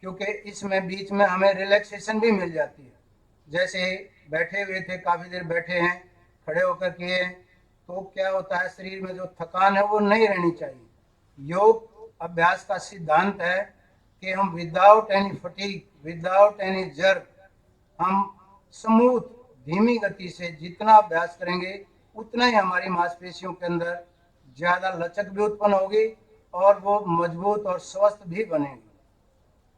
Speaker 4: क्योंकि इसमें बीच में हमें रिलैक्सेशन भी मिल जाती है। जैसे बैठे हुए थे, काफ़ी देर बैठे हैं, खड़े होकर किए तो क्या होता है, शरीर में जो थकान है वो नहीं रहनी चाहिए। योग अभ्यास का सिद्धांत है कि हम without any fatigue, without any jerk, हम स्मूथ धीमी गति से जितना अभ्यास करेंगे उतना ही हमारी मांसपेशियों के अंदर ज़्यादा लचक भी उत्पन्न होगी और वो मजबूत और स्वस्थ भी बनेगी।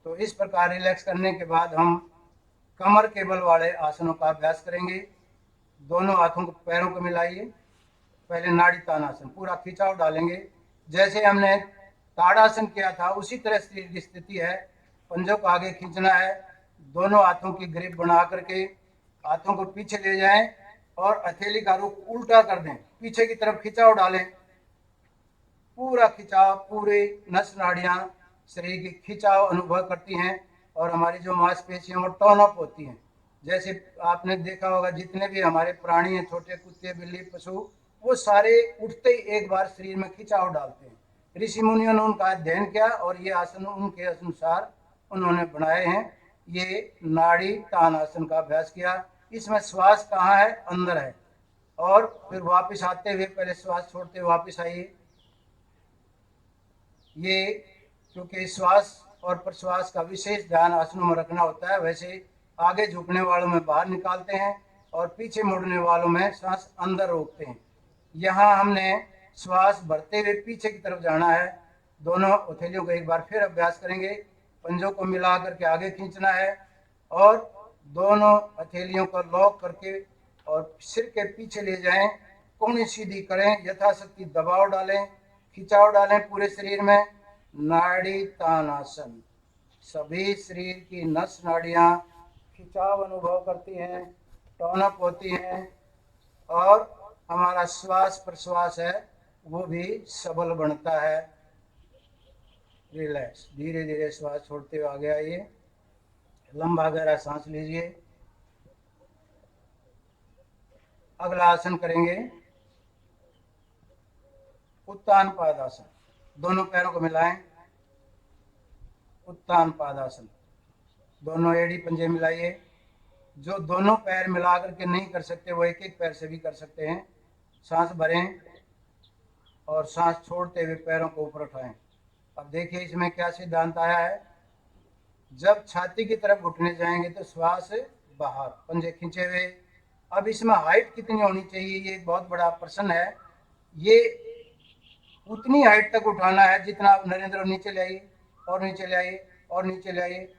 Speaker 4: तो इस प्रकार रिलैक्स करने के बाद हम कमर केबल वाले आसनों का अभ्यास करेंगे। दोनों हाथों को, पैरों को मिलाइए। पहले नाड़ी तानासन, पूरा खिंचाव डालेंगे। जैसे हमने ताड़ासन किया था उसी तरह शरीर की स्थिति है। पंजों को आगे खींचना है, दोनों हाथों की ग्रिप बना करके हाथों को पीछे ले जाएं और हथेली का रुख उल्टा कर दें, पीछे की तरफ खिंचाव डालें। पूरा खिंचाव, पूरे नस नाड़ियाँ शरीर की खिंचाव अनुभव करती हैं और हमारी जो मांसपेशियाँ वो टर्न अप होती हैं। जैसे आपने देखा होगा जितने भी हमारे प्राणी हैं, छोटे कुत्ते, बिल्ली, पशु, वो सारे उठते ही एक बार शरीर में खिंचाव डालते हैं। ऋषि मुनियों ने उनका अध्ययन किया और ये आसन उनके अनुसार उन्होंने बनाए हैं। ये नाड़ी तान आसन का अभ्यास किया। इसमें श्वास कहाँ है? अंदर है। और फिर वापस आते हुए पहले श्वास छोड़ते हुए वापस आइए। ये क्योंकि श्वास और प्रश्वास का विशेष ध्यान आसनों में रखना होता है, वैसे आगे झुकने वालों में बाहर निकालते हैं और पीछे मुड़ने वालों में सांस अंदर रोकते हैं। यहाँ हमने श्वास भरते हुए पीछे की तरफ जाना है। दोनों हथेलियों को एक बार फिर अभ्यास करेंगे। पंजों को मिला करके आगे खींचना है और दोनों हथेलियों को लॉक करके और सिर के पीछे ले जाएं। कोहनी सीधी करें, यथाशक्ति दबाव डालें, खिंचाव डालें पूरे शरीर में। नाड़ी तानासन, सभी शरीर की नस नाड़ियाँ खिंचाव अनुभव करती हैं, टर्न अप होती हैं और हमारा श्वास प्रश्वास है वो भी सबल बनता है। रिलैक्स, धीरे धीरे श्वास छोड़ते हुए आगे आइए, लंबा गहरा सांस लीजिए। अगला आसन करेंगे उत्तान पादासन। दोनों पैरों को मिलाएं, उत्तान पादासन। दोनों एड़ी पंजे मिलाइए। जो दोनों पैर मिला करके नहीं कर सकते वो एक एक पैर से भी कर सकते हैं। सांस भरें और सांस छोड़ते हुए पैरों को ऊपर उठाएं। अब देखिए इसमें क्या सिद्धांत आया है। जब छाती की तरफ घुटने जाएंगे तो श्वास बाहर, पंजे खींचे हुए। अब इसमें हाइट कितनी होनी चाहिए, ये एक बहुत बड़ा प्रश्न है। ये उतनी हाइट तक उठाना है जितना आप नरेंद्र नीचे ले आइए और नीचे ले आइए और नीचे ले आइए।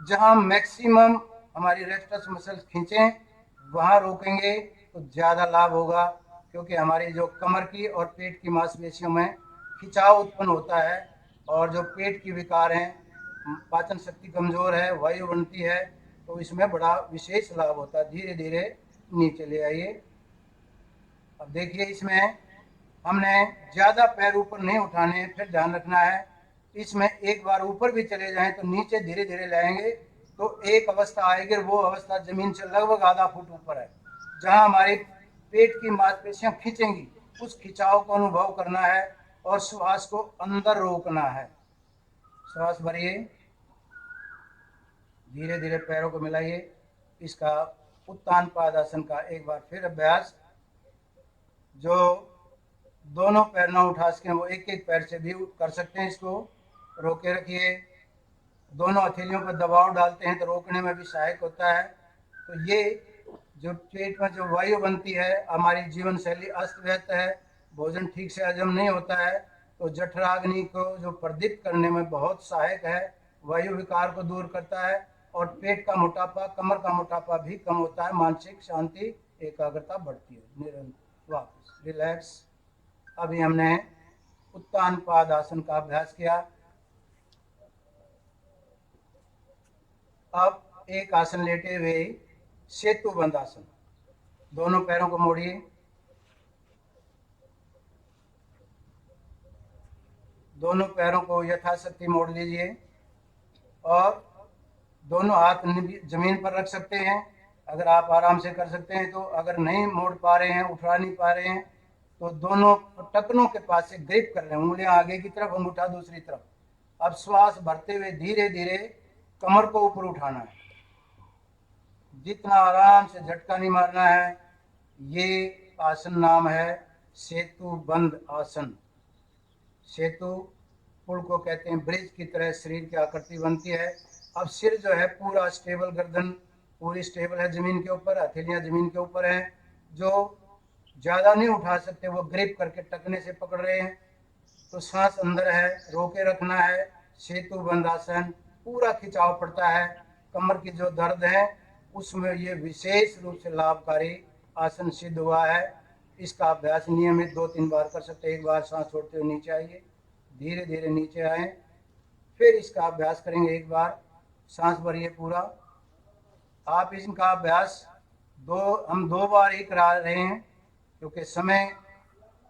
Speaker 4: जहां मैक्सिमम हमारी रेक्टस मसल्स खींचें वहां रोकेंगे तो ज़्यादा लाभ होगा, क्योंकि हमारी जो कमर की और पेट की मांसपेशियों में खिंचाव उत्पन्न होता है। और जो पेट की विकार हैं, पाचन शक्ति कमज़ोर है, वायु बनती है, तो इसमें बड़ा विशेष लाभ होता है। धीरे धीरे नीचे ले आइए। अब देखिए इसमें हमने ज़्यादा पैर ऊपर नहीं उठाने, फिर ध्यान रखना है इसमें एक बार ऊपर भी चले जाएं तो नीचे धीरे धीरे लाएंगे तो एक अवस्था आएगी, वो अवस्था जमीन से लगभग आधा फुट ऊपर है, जहां हमारी पेट की मांसपेशियां खींचेंगी। उस खिंचाव को अनुभव करना है और श्वास को अंदर रोकना है। श्वास भरिए, धीरे धीरे पैरों को मिलाइए। इसका उत्तान पादासन का एक बार फिर अभ्यास। जो दोनों पैर ना उठा सकें वो एक एक पैर से भी कर सकते हैं। इसको रोके रखिए। दोनों हथेलियों पर दबाव डालते हैं तो रोकने में भी सहायक होता है। तो ये जो पेट में जो वायु बनती है, हमारी जीवन शैली अस्त व्यस्त है, भोजन ठीक से हजम नहीं होता है, तो जठराग्नि को जो प्रदीप्त करने में बहुत सहायक है। वायु विकार को दूर करता है और पेट का मोटापा, कमर का मोटापा भी कम होता है। मानसिक शांति, एकाग्रता बढ़ती है। निरंतर वापस रिलैक्स। अभी हमने उत्तान पादासन का अभ्यास किया। अब एक आसन लेटे हुए सेतु बंद आसन। दोनों पैरों को मोड़िए, दोनों पैरों को यथाशक्ति मोड़ लीजिए और दोनों हाथ जमीन पर रख सकते हैं अगर आप आराम से कर सकते हैं तो। अगर नहीं मोड़ पा रहे हैं, उठा नहीं पा रहे हैं, तो दोनों टखनों के पास से ग्रिप कर लें, उंगलियां आगे की तरफ, अंगूठा दूसरी तरफ। अब श्वास भरते हुए धीरे धीरे कमर को ऊपर उठाना है, जितना आराम से, झटका नहीं मारना है। ये आसन नाम है सेतु बंद आसन। सेतु पुल को कहते हैं, ब्रिज की तरह शरीर की आकृति बनती है। अब सिर जो है पूरा स्टेबल, गर्दन पूरी स्टेबल है जमीन के ऊपर, हथेलियां जमीन के ऊपर हैं। जो ज़्यादा नहीं उठा सकते वो ग्रिप करके टकने से पकड़ रहे हैं। तो सांस अंदर है, रोके रखना है। सेतु बंद आसन, पूरा खिंचाव पड़ता है। कमर की जो दर्द है उसमें ये विशेष रूप से लाभकारी आसन सिद्ध हुआ है। इसका अभ्यास नियमित 2-3 बार कर सकते हैं। एक बार सांस छोड़ते हुए नीचे आइए, धीरे धीरे नीचे आए, फिर इसका अभ्यास करेंगे। एक बार सांस भरिए पूरा। आप इनका अभ्यास हम 2 बार ही करा रहे हैं, क्योंकि समय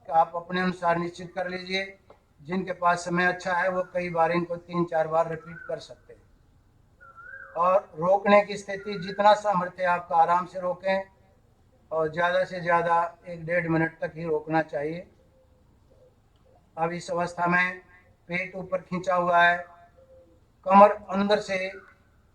Speaker 4: का आप अपने अनुसार निश्चित कर लीजिए। जिनके पास समय अच्छा है वो कई बार इनको 3-4 बार रिपीट कर सकते हैं। और रोकने की स्थिति, जितना सामर्थ्य आपका आराम से रोकें और ज़्यादा से ज़्यादा 1-1.5 मिनट तक ही रोकना चाहिए। अब इस अवस्था में पेट ऊपर खींचा हुआ है, कमर अंदर से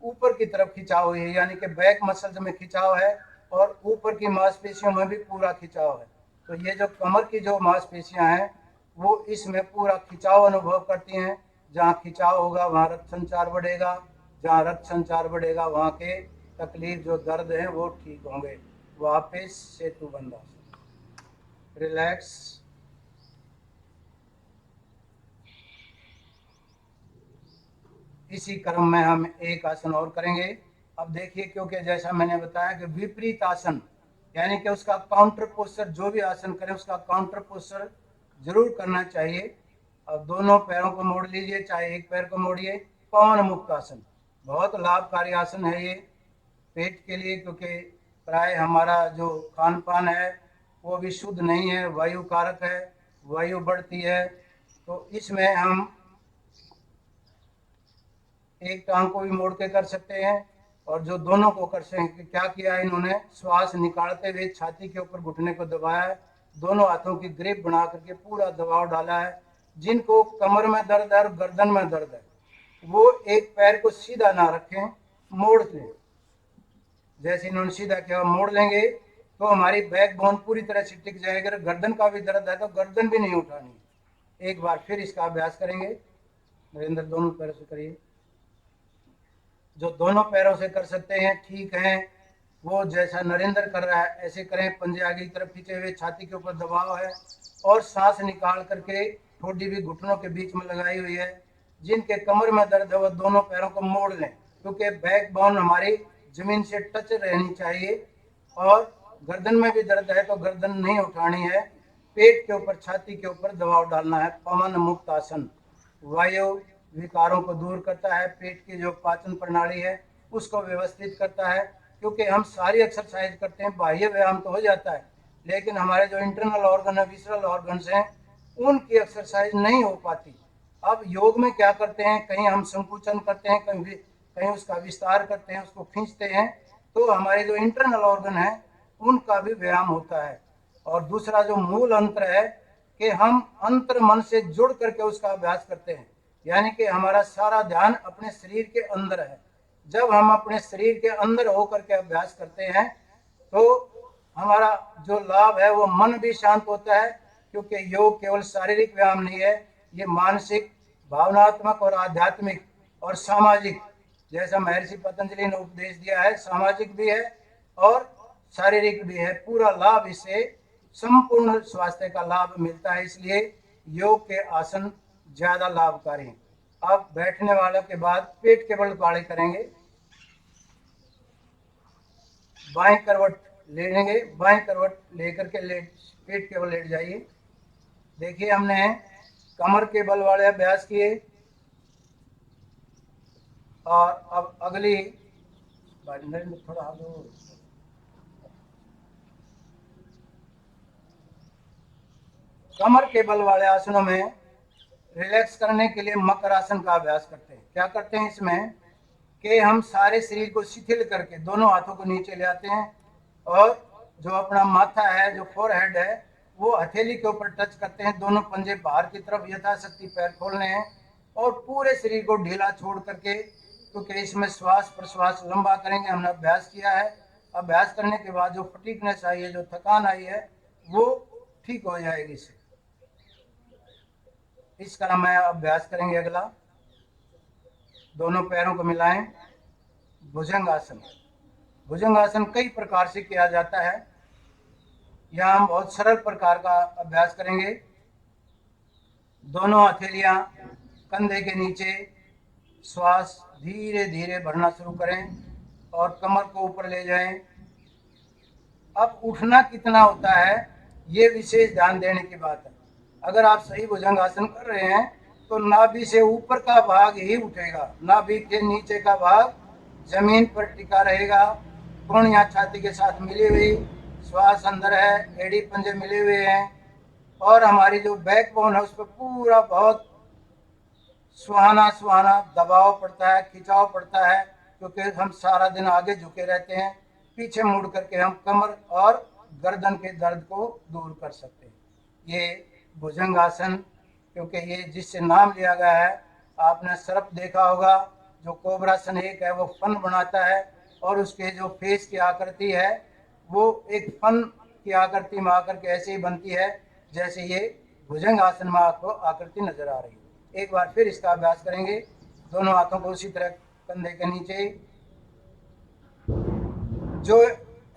Speaker 4: ऊपर की तरफ खिंचाव हुई है, यानी कि बैक मसल्स में खिंचाव है और ऊपर की मांसपेशियों में भी पूरा खिंचाव है। तो ये जो कमर की जो मांसपेशियां हैं वो इसमें पूरा खिंचाव अनुभव करती हैं। जहाँ खिंचाव होगा वहाँ रक्त संचार बढ़ेगा, जहाँ रक्त संचार बढ़ेगा वहाँ के तकलीफ, जो दर्द है वो ठीक होंगे। वापस सेतु बंद आसन, रिलैक्स। इसी क्रम में हम एक आसन और करेंगे। अब देखिए, क्योंकि जैसा मैंने बताया कि विपरीत आसन, यानी कि उसका काउंटर पोस्चर, जो भी आसन करें उसका काउंटर पोस्चर जरूर करना चाहिए। अब दोनों पैरों को मोड़ लीजिए, चाहे एक पैर को मोड़िए। पवन मुक्त आसन बहुत लाभकारी आसन है ये पेट के लिए, क्योंकि प्राय हमारा जो खान पान है वो भी शुद्ध नहीं है, वायु कारक है। वायु बढ़ती है। तो इसमें हम एक टांग को भी मोड़ के कर सकते हैं और जो दोनों को कर सकते हैं। क्या किया इन्होंने, श्वास निकालते हुए छाती के ऊपर घुटने को दबाया है, दोनों हाथों की ग्रिप बना करके पूरा दबाव डाला है। जिनको कमर में दर्द है और गर्दन में दर्द है वो एक पैर को सीधा ना रखें, मोड़ लें। जैसे इन्होंने सीधा किया मोड़ लेंगे तो हमारी बैक बोन पूरी तरह से टिक जाएगी। अगर गर्दन का भी दर्द है तो गर्दन भी नहीं उठानी। एक बार फिर इसका अभ्यास करेंगे। नरेंद्र दोनों पैरों से करिए। जो दोनों पैरों से कर सकते हैं ठीक है, वो जैसा नरेंद्र कर रहा है ऐसे करें। पंजे आगे की तरफ खींचे हुए, छाती के ऊपर दबाव है और सांस निकाल करके ठोडी भी घुटनों के बीच में लगाई हुई है। जिनके कमर में दर्द है वो दोनों पैरों को मोड़ लें, क्योंकि बैक बोन हमारी जमीन से टच रहनी चाहिए। और गर्दन में भी दर्द है तो गर्दन नहीं उठानी है, पेट के ऊपर छाती के ऊपर दबाव डालना है। पवन मुक्त आसन वायु विकारों को दूर करता है, पेट की जो पाचन प्रणाली है उसको व्यवस्थित करता है। क्योंकि हम सारी एक्सरसाइज करते हैं, बाह्य व्यायाम तो हो जाता है, लेकिन हमारे जो इंटरनल ऑर्गन है, विसरल ऑर्गन्स हैं, उनकी एक्सरसाइज नहीं हो पाती। अब योग में क्या करते हैं, कहीं हम संकुचन करते हैं, कहीं उसका विस्तार करते हैं, उसको खींचते हैं, तो हमारे जो इंटरनल ऑर्गन है उनका भी व्यायाम होता है। और दूसरा जो मूल अंतर है कि हम अंतर मन से जुड़ करके उसका अभ्यास करते हैं, यानी कि हमारा सारा ध्यान अपने शरीर के अंदर है। जब हम अपने शरीर के अंदर होकर के अभ्यास करते हैं तो हमारा जो लाभ है वो मन भी शांत होता है, क्योंकि योग केवल शारीरिक व्यायाम नहीं है, ये मानसिक, भावनात्मक और आध्यात्मिक और सामाजिक, जैसा महर्षि पतंजलि ने उपदेश दिया है, सामाजिक भी है और शारीरिक भी है। पूरा लाभ इससे संपूर्ण स्वास्थ्य का लाभ मिलता है, इसलिए योग के आसन ज्यादा लाभकारी हैं। अब बैठने वालों के बाद पेट के बल काड़े करेंगे। बाएं करवट ले लेंगे, बाएं करवट लेकर के लेट पेट के बल लेट जाइए। देखिए हमने कमर के बल वाले अभ्यास किए और अब अगली थोड़ा कमर के बल वाले आसनों में रिलैक्स करने के लिए मकर आसन का अभ्यास करते हैं। क्या करते हैं इसमें कि हम सारे शरीर को शिथिल करके दोनों हाथों को नीचे ले आते हैं और जो अपना माथा है, जो फोरहेड है, वो हथेली के ऊपर टच करते हैं। दोनों पंजे बाहर की तरफ यथाशक्ति पैर खोलने हैं और पूरे शरीर को ढीला छोड़ करके, क्योंकि इसमें श्वास प्रश्वास लंबा करेंगे। हमने अभ्यास किया है, अभ्यास करने के बाद जो फटीकनेस आई है, जो थकान आई है, वो ठीक हो जाएगी इससे। इसका मैं अभ्यास करेंगे। अगला दोनों पैरों को मिलाएं, भुजंगासन। भुजंगासन कई प्रकार से किया जाता है, यहाँ हम बहुत सरल प्रकार का अभ्यास करेंगे। दोनों हथेलियां कंधे के नीचे, श्वास धीरे धीरे भरना शुरू करें और कमर को ऊपर ले जाएं। अब उठना कितना होता है ये विशेष ध्यान देने की बात है। अगर आप सही भुजंगासन कर रहे हैं तो नाभि से ऊपर का भाग ही उठेगा, नाभि के नीचे का भाग जमीन पर टिका रहेगा। कोहनियां छाती के साथ मिली हुई, श्वास अंदर है, एड़ी पंजे मिले हुए हैं और हमारी जो बैक बोन है उस पर पूरा बहुत सुहाना सुहाना दबाव पड़ता है, खिंचाव पड़ता है, क्योंकि हम सारा दिन आगे झुके रहते हैं। पीछे मुड़ करके हम कमर और गर्दन के दर्द को दूर कर सकते हैं। ये भुजंगासन, क्योंकि ये जिससे नाम लिया गया है, आपने सर्प देखा होगा, जो कोबरा स्नेक है वो फन बनाता है और उसके जो फेस की आकृति है वो एक फन की आकृति में आकर के ऐसे ही बनती है जैसे ये भुजंगासन में आपको आकृति नजर आ रही है। एक बार फिर इसका अभ्यास करेंगे। दोनों हाथों को उसी तरह कंधे के नीचे, जो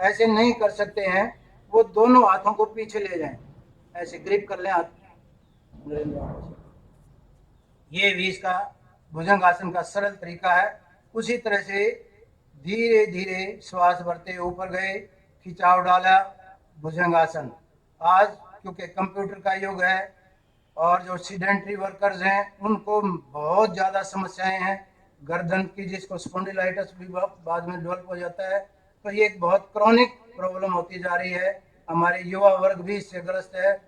Speaker 4: ऐसे नहीं कर सकते हैं वो दोनों हाथों को पीछे ले जाएं, ऐसे ग्रिप कर लें हाथ। ये भी इसका भुजंगासन का सरल तरीका है। उसी तरह से धीरे धीरे श्वास भरते ऊपर गए, खिंचाव डाला, भुजंगासन। आज क्योंकि कंप्यूटर का युग है और जो सीडेंटरी वर्कर्स हैं उनको बहुत ज़्यादा समस्याएं हैं गर्दन की, जिसको स्पॉन्डिलाइटिस भी बाद में डेवलप हो जाता है। तो ये एक बहुत क्रॉनिक प्रॉब्लम होती जा रही है। हमारे युवा वर्ग भी इससे ग्रस्त है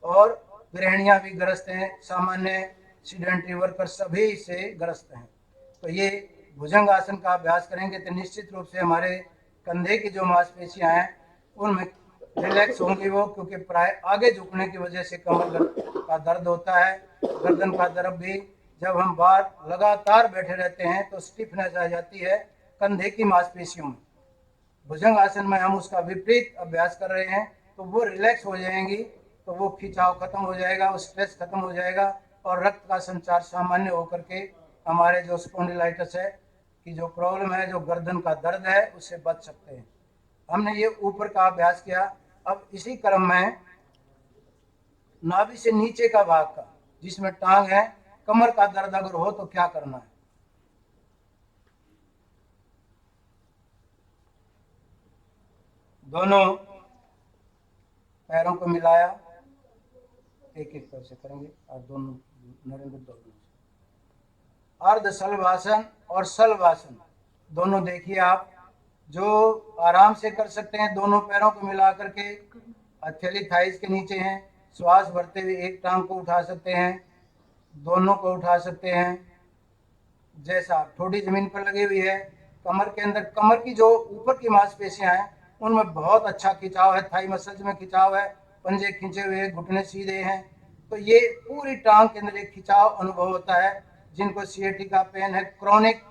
Speaker 4: और गृहिणियां भी ग्रस्त हैं, सामान्य सीडेंटरी वर्कर सभी इससे ग्रस्त हैं। तो ये भुजंग आसन का अभ्यास करेंगे तो निश्चित रूप से हमारे कंधे की जो मांसपेशियां हैं उनमें रिलैक्स होंगी वो, क्योंकि प्राय आगे झुकने की वजह से कमर का दर्द होता है, गर्दन का दर्द भी। जब हम बाहर लगातार बैठे रहते हैं तो स्टिफनेस आ जाती है कंधे की मांसपेशियों में। भुजंग आसन में हम उसका विपरीत अभ्यास कर रहे हैं, तो वो रिलैक्स हो जाएंगी, तो वो खिंचाव खत्म हो जाएगा, वो स्ट्रेस खत्म हो जाएगा और रक्त का संचार सामान्य होकर के हमारे जो स्पॉन्डिलाइटिस है कि जो प्रॉब्लम है, जो गर्दन का दर्द है, उससे बच सकते हैं। हमने ये ऊपर का अभ्यास किया। अब इसी क्रम में नाभि से नीचे का भाग का, जिसमें टांग है, कमर का दर्द अगर हो तो क्या करना है। दोनों पैरों को मिलाया, एक एक पैर से करेंगे और दोनों नरेंद्र दोनों अर्ध शलभासन और शलभासन दोनों देखिए आप, जो आराम से कर सकते हैं। दोनों पैरों को मिला करके हथेली थाइस के नीचे हैं, श्वास भरते हुए एक टांग को उठा सकते हैं, दोनों को उठा सकते हैं, जैसा ठोड़ी जमीन पर लगी हुई है। कमर के अंदर, कमर की जो ऊपर की मांसपेशियां हैं उनमें बहुत अच्छा खिंचाव है, थाई मसल्स में खिंचाव है, पंजे खींचे हुए, घुटने सीधे हैं, तो ये पूरी टांग के अंदर एक खिंचाव अनुभव होता है। जिनको सीएटी का पेन है, क्रोनिक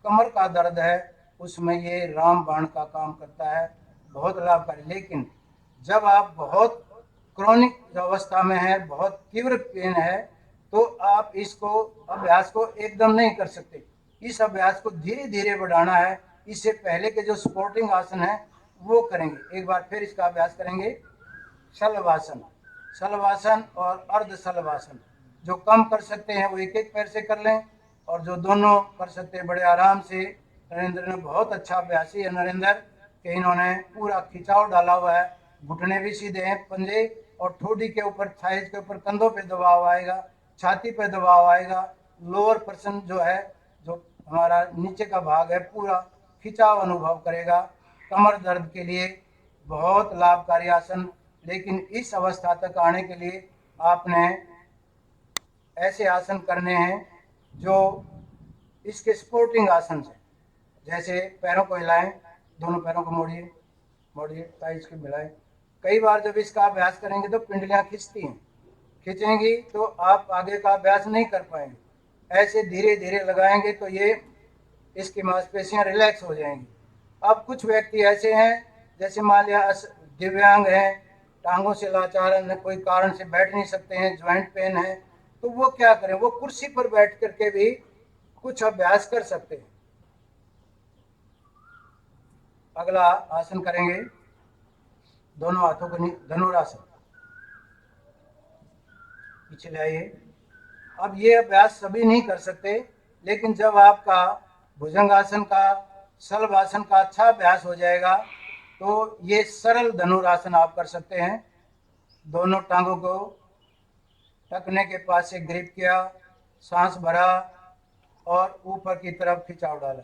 Speaker 4: कमर का दर्द है, उसमें ये रामबाण का काम करता है, बहुत लाभकारी। लेकिन जब आप बहुत क्रोनिक अवस्था में है, बहुत तीव्र पेन है, तो आप इसको अभ्यास को एकदम नहीं कर सकते। इस अभ्यास को धीरे धीरे बढ़ाना है। इससे पहले के जो सपोर्टिंग आसन है वो करेंगे। एक बार फिर इसका अभ्यास करेंगे। शलभासन, शलभासन और अर्ध शलभासन। जो कम कर सकते हैं वो एक एक पैर से कर लें, और जो दोनों कर सकते हैं बड़े आराम से। नरेंद्र ने बहुत अच्छा अभ्यासी है नरेंद्र, कि इन्होंने पूरा खिंचाव डाला हुआ है, घुटने भी सीधे हैं, पंजे और ठोड़ी के ऊपर, थाइज के ऊपर, कंधों पे दबाव आएगा, छाती पे दबाव आएगा, लोअर पर्सन जो है, जो हमारा नीचे का भाग है, पूरा खिंचाव अनुभव करेगा। कमर दर्द के लिए बहुत लाभकारी आसन। लेकिन इस अवस्था तक आने के लिए आपने ऐसे आसन करने हैं जो इसके सपोर्टिंग आसन से, जैसे पैरों को हिलाएं, दोनों पैरों को मोड़िए, मोड़िए, थाइस को मिलाएं। कई बार जब इसका अभ्यास करेंगे तो पिंडलियां खिंचती हैं, खींचेंगी तो आप आगे का अभ्यास नहीं कर पाएंगे। ऐसे धीरे धीरे लगाएंगे तो ये इसकी मांसपेशियां रिलैक्स हो जाएंगी। अब कुछ व्यक्ति ऐसे हैं, जैसे मान लिया दिव्यांग हैं, टांगों से लाचार हैं, कोई कारण से बैठ नहीं सकते हैं, ज्वाइंट पेन है, तो वो क्या करें, वो कुर्सी पर बैठ करके भी कुछ अभ्यास कर सकते हैं। अगला आसन करेंगे, दोनों हाथों को धनुरासन, पीछे लाइए। अब ये अभ्यास सभी नहीं कर सकते, लेकिन जब आपका भुजंगासन का, शलभासन का अच्छा अभ्यास हो जाएगा तो ये सरल धनुरासन आप कर सकते हैं। दोनों टांगों को टखने के पास से ग्रिप किया, सांस भरा और ऊपर की तरफ खिंचाव डाला।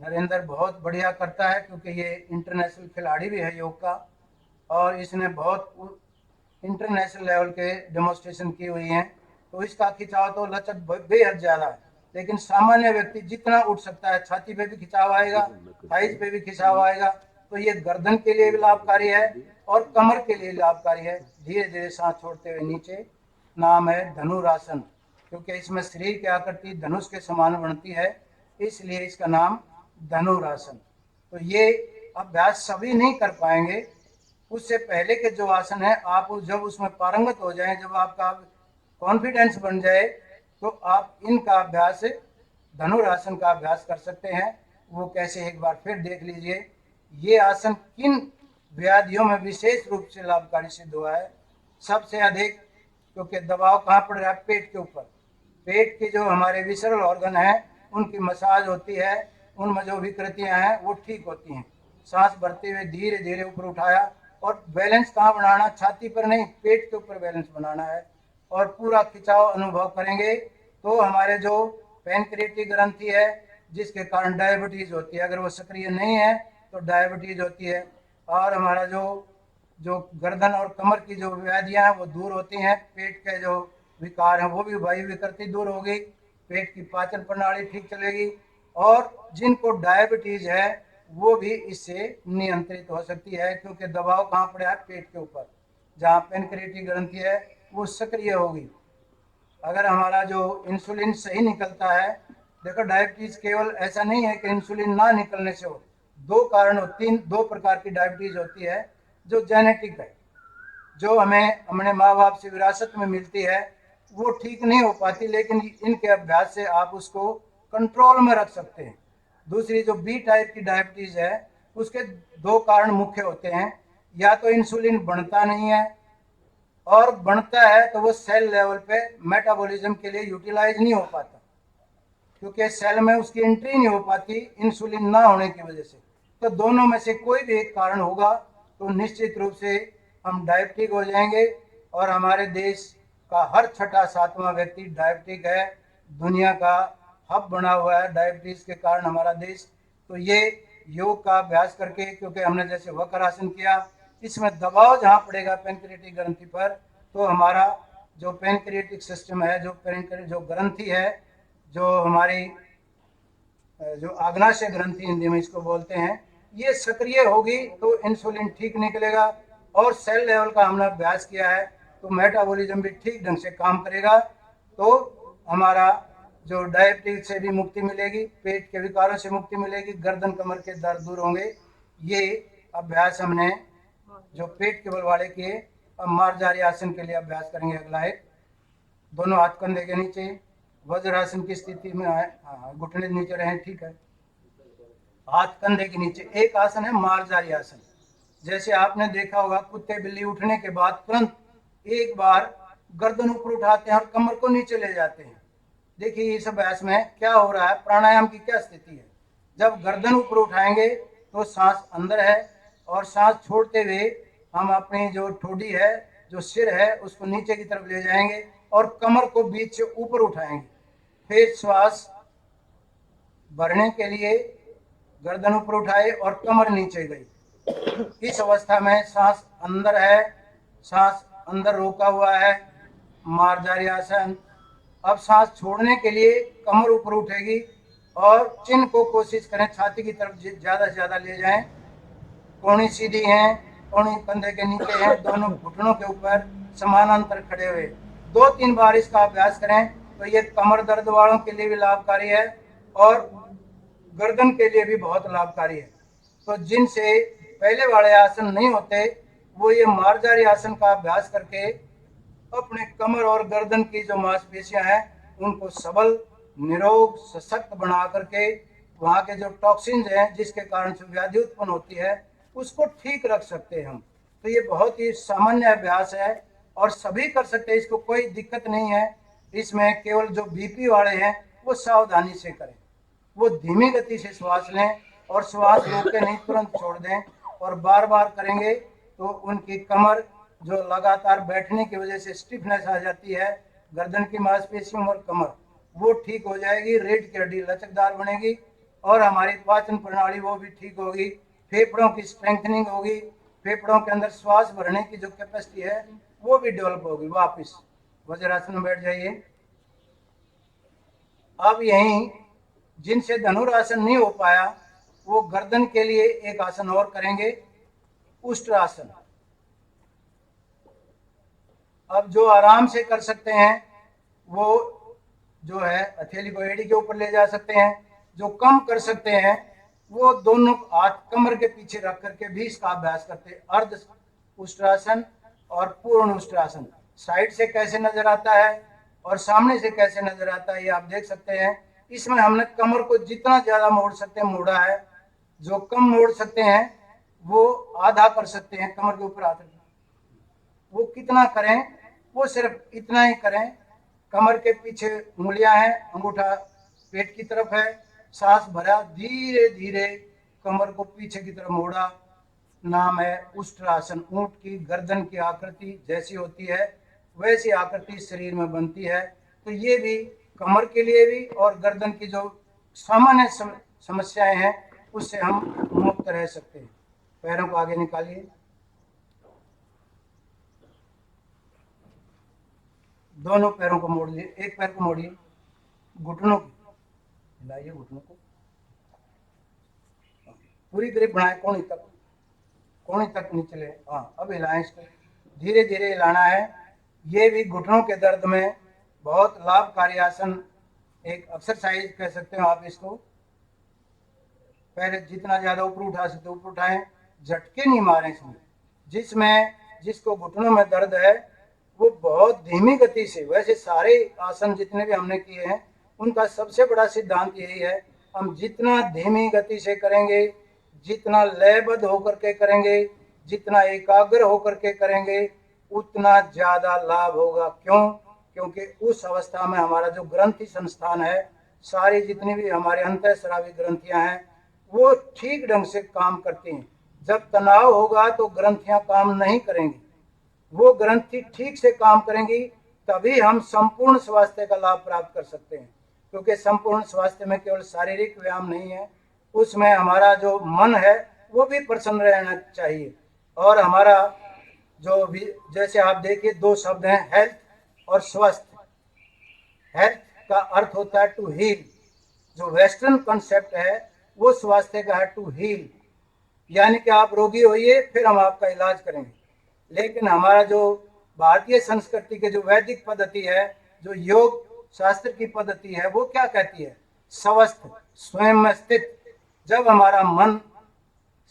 Speaker 4: नरेंद्र बहुत बढ़िया करता है, क्योंकि ये इंटरनेशनल खिलाड़ी भी है योग का, और इसने बहुत इंटरनेशनल लेवल के डेमोन्स्ट्रेशन की हुई हैं। तो इसका खिंचाव तो लचक बेहद ज़्यादा है। लेकिन सामान्य व्यक्ति जितना उठ सकता है, छाती पे भी खिंचाव आएगा, थाइस पे भी खिंचाव आएगा, तो ये गर्दन के लिए भी लाभकारी है और कमर के लिए लाभकारी है। धीरे धीरे सांस छोड़ते हुए नीचे। नाम है धनुरासन, क्योंकि इसमें शरीर की आकृति धनुष के समान बनती है, इसलिए इसका नाम धनुरासन। तो ये अभ्यास सभी नहीं कर पाएंगे। उससे पहले के जो आसन है, आप जब उसमें पारंगत हो जाए, जब आपका कॉन्फिडेंस बन जाए, तो आप इनका अभ्यास, धनुरासन का अभ्यास कर सकते हैं। वो कैसे, एक बार फिर देख लीजिए। ये आसन किन व्याधियों में विशेष रूप से लाभकारी सिद्ध हुआ है? सबसे अधिक, क्योंकि दबाव कहाँ पड़ रहा है? पेट के ऊपर। पेट के जो हमारे विसरल ऑर्गन हैं उनकी मसाज होती है, उनमें जो विकृतियां हैं वो ठीक होती हैं। सांस भरते हुए धीरे धीरे ऊपर उठाया, और बैलेंस कहाँ बनाना? छाती पर नहीं, पेट के ऊपर बैलेंस बनाना है, और पूरा खिंचाव अनुभव करेंगे। तो हमारे जो पैनक्रिएटिक ग्रंथि है, जिसके कारण डायबिटीज होती है, अगर वो सक्रिय नहीं है तो डायबिटीज होती है। और हमारा जो जो गर्दन और कमर की जो व्याधियां हैं वो दूर होती हैं, पेट के जो विकार हैं वो भी वायु विकृति दूर होगी, पेट की पाचन प्रणाली ठीक चलेगी, और जिनको डायबिटीज है वो भी इससे नियंत्रित हो सकती है, क्योंकि दबाव कहाँ पड़ा है, पेट के ऊपर, जहाँ पेनक्रियाटिक ग्रंथि है वो सक्रिय होगी। अगर हमारा जो इंसुलिन सही निकलता है, देखो डायबिटीज केवल ऐसा नहीं है कि इंसुलिन ना निकलने से हो, दो प्रकार की डायबिटीज होती है जो जेनेटिक है, जो हमें अपने माँ बाप से विरासत में मिलती है, वो ठीक नहीं हो पाती, लेकिन इनके अभ्यास से आप उसको कंट्रोल में रख सकते हैं। दूसरी जो बी टाइप की डायबिटीज है, उसके दो कारण मुख्य होते हैं, या तो इंसुलिन बनता नहीं है, और बनता है तो वो सेल लेवल पे मेटाबॉलिज्म के लिए यूटिलाइज नहीं हो पाता, क्योंकि सेल में उसकी एंट्री नहीं हो पाती इंसुलिन ना होने की वजह से। तो दोनों में से कोई भी एक कारण होगा तो निश्चित रूप से हम डायबिटिक हो जाएंगे, और हमारे देश का हर छठा सातवां व्यक्ति डायबिटिक है। दुनिया का हब बना हुआ है डायबिटीज के कारण हमारा देश। तो ये योग का अभ्यास करके, क्योंकि हमने जैसे वक्रासन किया, इसमें दबाव जहाँ पड़ेगा पेनक्रियाटिक ग्रंथि पर, तो हमारा जो पेनक्रियाटिक सिस्टम है, जो ग्रंथि है, जो हमारी जो आग्नाशय ग्रंथि हिंदी में इसको बोलते हैं, ये सक्रिय होगी तो इंसुलिन ठीक निकलेगा, और सेल लेवल का हमने अभ्यास किया है तो मेटाबॉलिज्म भी ठीक ढंग से काम करेगा, तो हमारा जो डायबिटीज से भी मुक्ति मिलेगी, पेट के विकारों से मुक्ति मिलेगी, गर्दन कमर के दर्द दूर होंगे। ये अभ्यास हमने जो पेट के बल वाले किए। अब मार्जारी आसन के लिए अभ्यास करेंगे। अगला है दोनों हाथ कंधे के नीचे, वज्रासन की स्थिति में आए, घुटने नीचे रहे, ठीक है, हाथ कंधे के नीचे। एक आसन है मार्जारी आसन। जैसे आपने देखा होगा कुत्ते बिल्ली उठने के बाद तुरंत एक बार गर्दन ऊपर उठाते हैं और कमर को नीचे ले जाते हैं। देखिए इस अभ्यास में क्या हो रहा है, प्राणायाम की क्या स्थिति है। जब गर्दन ऊपर उठाएंगे तो सांस अंदर है, और सांस छोड़ते हुए हम अपनी जो ठोडी है, जो सिर है, उसको नीचे की तरफ ले जाएंगे और कमर को बीच से ऊपर उठाएंगे। फिर श्वास भरने के लिए गर्दन ऊपर उठाए और कमर नीचे गई। इस अवस्था में सांस अंदर है, सांस अंदर रोका हुआ है, मार्जारी आसन। अब सांस छोड़ने के लिए कमर ऊपर उठेगी और चिन्ह को कोशिश करें छाती की तरफ ज्यादा से ज्यादा ले जाएं। कोहनी सीधी है, कोहनी कंधे के नीचे है, दोनों घुटनों के ऊपर समानांतर खड़े हुए। 2-3 बार इसका अभ्यास करें तो ये कमर दर्द वालों के लिए भी लाभकारी है और गर्दन के लिए भी बहुत लाभकारी है। तो जिनसे पहले वाले आसन नहीं होते, वो ये मार्जारी आसन का अभ्यास करके अपने कमर और गर्दन की जो मांसपेशियां हैं उनको सबल, निरोग, सशक्त बना करके वहाँ के जो टॉक्सिन्स हैं जिसके कारण से व्याधि उत्पन्न होती है उसको ठीक रख सकते हैं हम। तो ये बहुत ही सामान्य अभ्यास है और सभी कर सकते हैं, इसको कोई दिक्कत नहीं है। इसमें केवल जो बीपी वाले हैं वो सावधानी से करें, वो धीमी गति से श्वास लें और श्वास रोक के नहीं तुरंत छोड़ दें, और बार बार करेंगे तो उनकी कमर जो लगातार बैठने की वजह से स्टिफनेस आ जाती है, गर्दन की मांसपेशियों और कमर, वो ठीक हो जाएगी, रीढ़ की हड्डी लचकदार बनेगी और हमारी पाचन प्रणाली वो भी ठीक होगी, फेफड़ों की स्ट्रेंथनिंग होगी, फेफड़ों के अंदर श्वास भरने की जो कैपेसिटी है वो भी डेवलप होगी। वापस वज्रासन में बैठ जाइए। अब यहीं जिनसे धनुरासन नहीं हो पाया वो गर्दन के लिए एक आसन और करेंगे, उष्ट्रासन। अब जो आराम से कर सकते हैं वो जो है हथेली को एड़ी के ऊपर ले जा सकते हैं, जो कम कर सकते हैं वो दोनों हाथ कमर के पीछे रख करके भी इसका अभ्यास करते हैं। अर्ध उष्ट्रासन और पूर्ण उष्ट्रासन साइड से कैसे नजर आता है और सामने से कैसे नजर आता है ये आप देख सकते हैं। इसमें हमने कमर को जितना ज्यादा मोड़ सकते हैं मोड़ा है, जो कम मोड़ सकते हैं वो आधा कर सकते हैं, कमर के ऊपर हाथ रखना। वो कितना करें, वो सिर्फ इतना ही करें। कमर के पीछे उंगलियां हैं, अंगूठा पेट की तरफ है, सांस भरा, धीरे धीरे कमर को पीछे की तरफ मोड़ा, नाम है उष्ट्रासन। ऊंट की गर्दन की आकृति जैसी होती है वैसी आकृति शरीर में बनती है। तो ये भी कमर के लिए भी और गर्दन की जो सामान्य समस्याएं हैं उससे हम मुक्त रह सकते हैं। पैरों को आगे निकालिए, दोनों पैरों को मोड़ लिए, एक पैर को मोड़िए, घुटनों की हिलाइए, घुटनों को पूरी ग्रिप बनाए, कोणी तक निचले। हाँ, अब हिलाएं इसको, धीरे धीरे हिलाना है। ये भी घुटनों के दर्द में बहुत लाभकारी आसन, एक एक्सरसाइज कह सकते हो आप इसको। पहले जितना ज्यादा ऊपर उठा सकते ऊपर उठाएं, झटके नहीं मारें इसमें। जिसको घुटनों में दर्द है वो बहुत धीमी गति से, वैसे सारे आसन जितने भी हमने किए हैं उनका सबसे बड़ा सिद्धांत यही है, हम जितना धीमी गति से करेंगे, जितना लयबद्ध होकर के करेंगे, जितना एकाग्र होकर के करेंगे, उतना ज्यादा लाभ होगा। क्यों? क्योंकि उस अवस्था में हमारा जो ग्रंथि संस्थान है, सारी जितनी भी हमारे अंतःस्रावी ग्रंथियां हैं वो ठीक ढंग से काम करती हैं। जब तनाव होगा तो ग्रंथियां काम नहीं करेंगी, वो ग्रंथि ठीक से काम करेंगी, तभी हम संपूर्ण स्वास्थ्य का लाभ प्राप्त कर सकते हैं। क्योंकि संपूर्ण स्वास्थ्य में केवल शारीरिक व्यायाम नहीं है, उसमें हमारा जो मन है वो भी प्रसन्न रहना चाहिए। और हमारा जो भी, जैसे आप देखिए दो शब्द हैं, हेल्थ और स्वस्थ। हेल्थ का अर्थ होता है टू हील, जो वेस्टर्न कॉन्सेप्ट है वो स्वास्थ्य का है टू हील, यानी कि आप रोगी होइए फिर हम आपका इलाज करेंगे। लेकिन हमारा जो भारतीय संस्कृति के जो वैदिक पद्धति है, जो योग शास्त्र की पद्धति है, वो क्या कहती है? स्वस्थ, स्वयं में स्थित। जब हमारा मन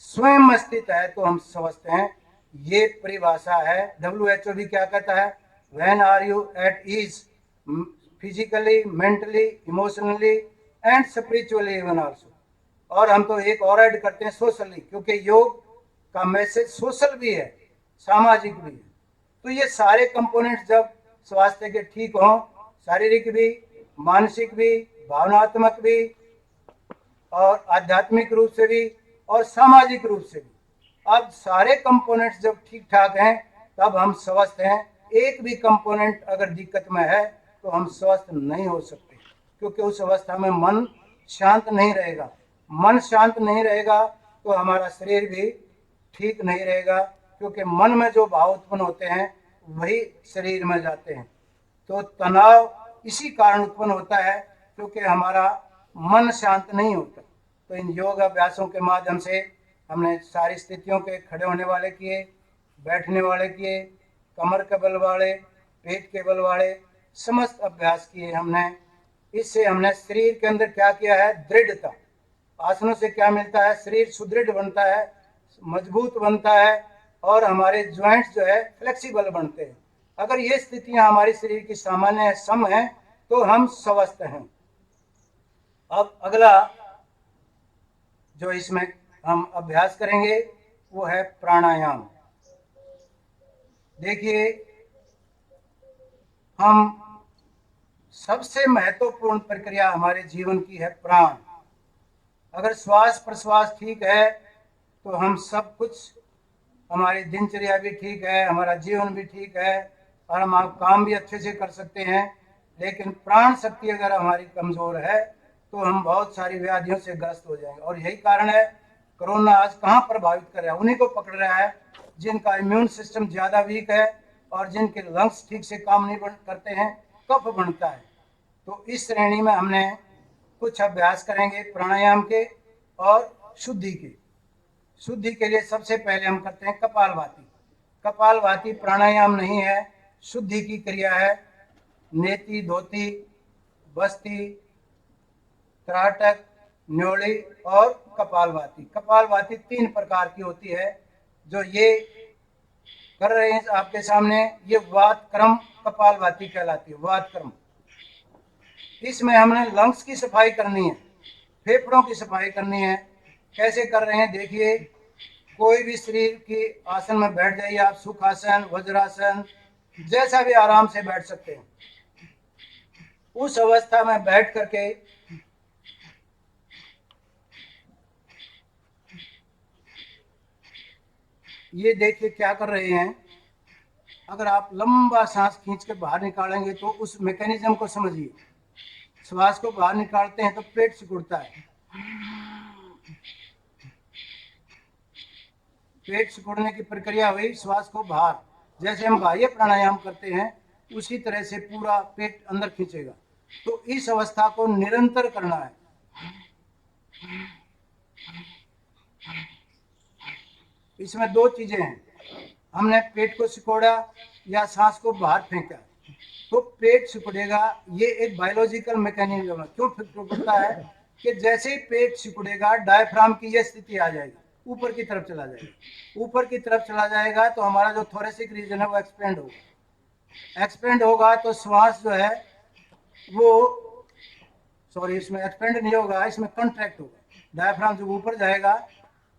Speaker 4: स्वयं में स्थित है तो हम स्वस्थ हैं, ये परिभाषा है। WHO भी क्या कहता है? When are you at ease physically, mentally, emotionally and spiritually even also. और हम तो एक और ऐड करते हैं सोशली, क्योंकि योग का मैसेज सोशल भी है, सामाजिक भी है। तो ये सारे कंपोनेंट्स जब स्वास्थ्य के ठीक हों, शारीरिक भी, मानसिक भी, भावनात्मक भी और आध्यात्मिक रूप से भी और सामाजिक रूप से भी, अब सारे कंपोनेंट्स जब ठीक ठाक हैं तब हम स्वस्थ हैं। एक भी कंपोनेंट अगर दिक्कत में है तो हम स्वस्थ नहीं हो सकते, क्योंकि उस अवस्था में मन शांत नहीं रहेगा। मन शांत नहीं रहेगा तो हमारा शरीर भी ठीक नहीं रहेगा, क्योंकि मन में जो भाव उत्पन्न होते हैं वही शरीर में जाते हैं। तो तनाव इसी कारण उत्पन्न होता है, क्योंकि हमारा मन शांत नहीं होता। तो इन योग अभ्यासों के माध्यम से हमने सारी स्थितियों के खड़े होने वाले किए, बैठने वाले किए, कमर के बल वाले, पेट के बल वाले, समस्त अभ्यास किए हमने। इससे हमने शरीर के अंदर क्या किया है? दृढ़ता। आसनों से क्या मिलता है? शरीर सुदृढ़ बनता है, मजबूत बनता है और हमारे ज्वाइंट्स जो है फ्लेक्सिबल बनते हैं। अगर ये स्थितियां हमारे शरीर की सामान्य सम है तो हम स्वस्थ हैं। अब अगला जो इसमें हम अभ्यास करेंगे वो है प्राणायाम। देखिए, हम सबसे महत्वपूर्ण प्रक्रिया हमारे जीवन की है प्राण। अगर श्वास प्रश्वास ठीक है तो हम सब कुछ, हमारी दिनचर्या भी ठीक है, हमारा जीवन भी ठीक है और हम काम भी अच्छे से कर सकते हैं। लेकिन प्राण शक्ति अगर हमारी कमजोर है तो हम बहुत सारी व्याधियों से ग्रस्त हो जाएंगे। और यही कारण है कोरोना आज कहाँ प्रभावित कर रहा है? उन्हीं को पकड़ रहा है जिनका इम्यून सिस्टम ज्यादा वीक है और जिनके लंग्स ठीक से काम नहीं करते हैं, कफ बनता है। तो इस श्रेणी में हमने कुछ अभ्यास करेंगे प्राणायाम के और शुद्धि के। शुद्धि के लिए सबसे पहले हम करते हैं कपालभाति। कपालभाति प्राणायाम नहीं है, शुद्धि की क्रिया है। नेति, धोती, बस्ती, त्राटक, न्योली और कपालभाति। कपालभाति 3 प्रकार की होती है। जो ये कर रहे हैं आपके सामने, ये वात क्रम कपालभाति कहलाती है, वात क्रम। इसमें हमने लंग्स की सफाई करनी है, फेफड़ों की सफाई करनी है। कैसे कर रहे हैं देखिए, कोई भी शरीर की आसन में बैठ जाइए आप, सुखासन, वज्रासन, जैसा भी आराम से बैठ सकते हैं। उस अवस्था में बैठ करके ये देखिए क्या कर रहे हैं। अगर आप लंबा सांस खींच के बाहर निकालेंगे तो उस मैकेनिज्म को समझिए। श्वास को बाहर निकालते हैं तो पेट सिकुड़ता है, पेट सिकुड़ने की प्रक्रिया हुई, श्वास को बाहर। जैसे हम बाह्य प्राणायाम करते हैं उसी तरह से पूरा पेट अंदर खींचेगा। तो इस अवस्था को निरंतर करना है। इसमें दो चीजें हैं, हमने पेट को सिकोड़ा या सांस को बाहर फेंका, तो पेट सिकुड़ेगा। ये एक बायोलॉजिकल मैकेनिज्म है। क्यों सिकुड़ता है कि जैसे ही पेट सिकुड़ेगा डायफ्राम की ये स्थिति आ जाएगी, ऊपर की तरफ चला जाएगा। ऊपर की तरफ चला जाएगा तो हमारा जो थोरेसिक रीजन है वो एक्सपेंड होगा। एक्सपेंड होगा तो श्वास जो है वो, सॉरी, इसमें एक्सपेंड नहीं होगा, इसमें कंट्रैक्ट होगा। डायफ्राम जब ऊपर जाएगा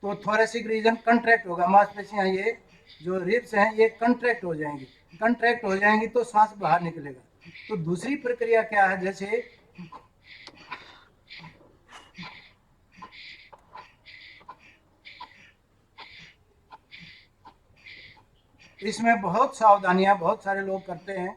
Speaker 4: तो थोरेसिक रीजन कंट्रैक्ट होगा, मांसपेशियां ये जो रिब्स हैं ये कंट्रैक्ट हो जाएंगी। कंट्रैक्ट हो जाएंगी तो सांस बाहर निकलेगा। तो दूसरी प्रक्रिया क्या है, जैसे इसमें बहुत सावधानियां बहुत सारे लोग करते हैं।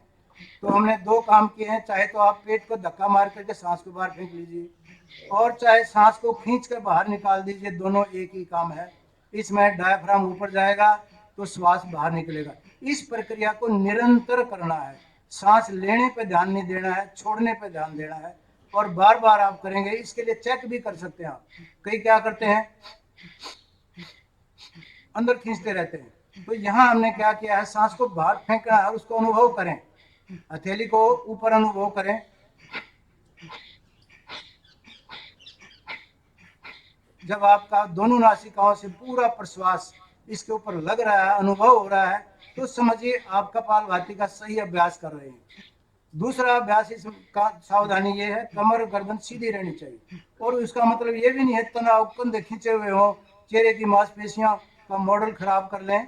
Speaker 4: तो हमने दो काम किए हैं, चाहे तो आप पेट को धक्का मार करके सांस को बाहर फेंक लीजिए और चाहे सांस को खींच कर बाहर निकाल दीजिए, दोनों एक ही काम है। इसमें डायफ्राम ऊपर जाएगा तो श्वास बाहर निकलेगा। इस प्रक्रिया को निरंतर करना है। सांस लेने पे ध्यान नहीं देना है, छोड़ने पे ध्यान देना है, और बार बार आप करेंगे। इसके लिए चेक भी कर सकते हैं आप। कई क्या करते हैं, अंदर खींचते रहते हैं। तो यहाँ हमने क्या किया है, सांस को बाहर फेंकना है, उसको अनुभव करें, हथेली को ऊपर अनुभव करें। जब आपका दोनों नासिकाओं से पूरा प्रश्वास इसके ऊपर लग रहा है, अनुभव हो रहा है, तो समझिए आप कपालभाति का सही अभ्यास कर रहे हैं। दूसरा अभ्यास इसका सावधानी ये है, कमर गर्दन सीधी रहनी चाहिए। और उसका मतलब ये भी नहीं है तनाव कंधे खींचे हुए हो, चेहरे की मांसपेशियां का मॉडल खराब कर लें।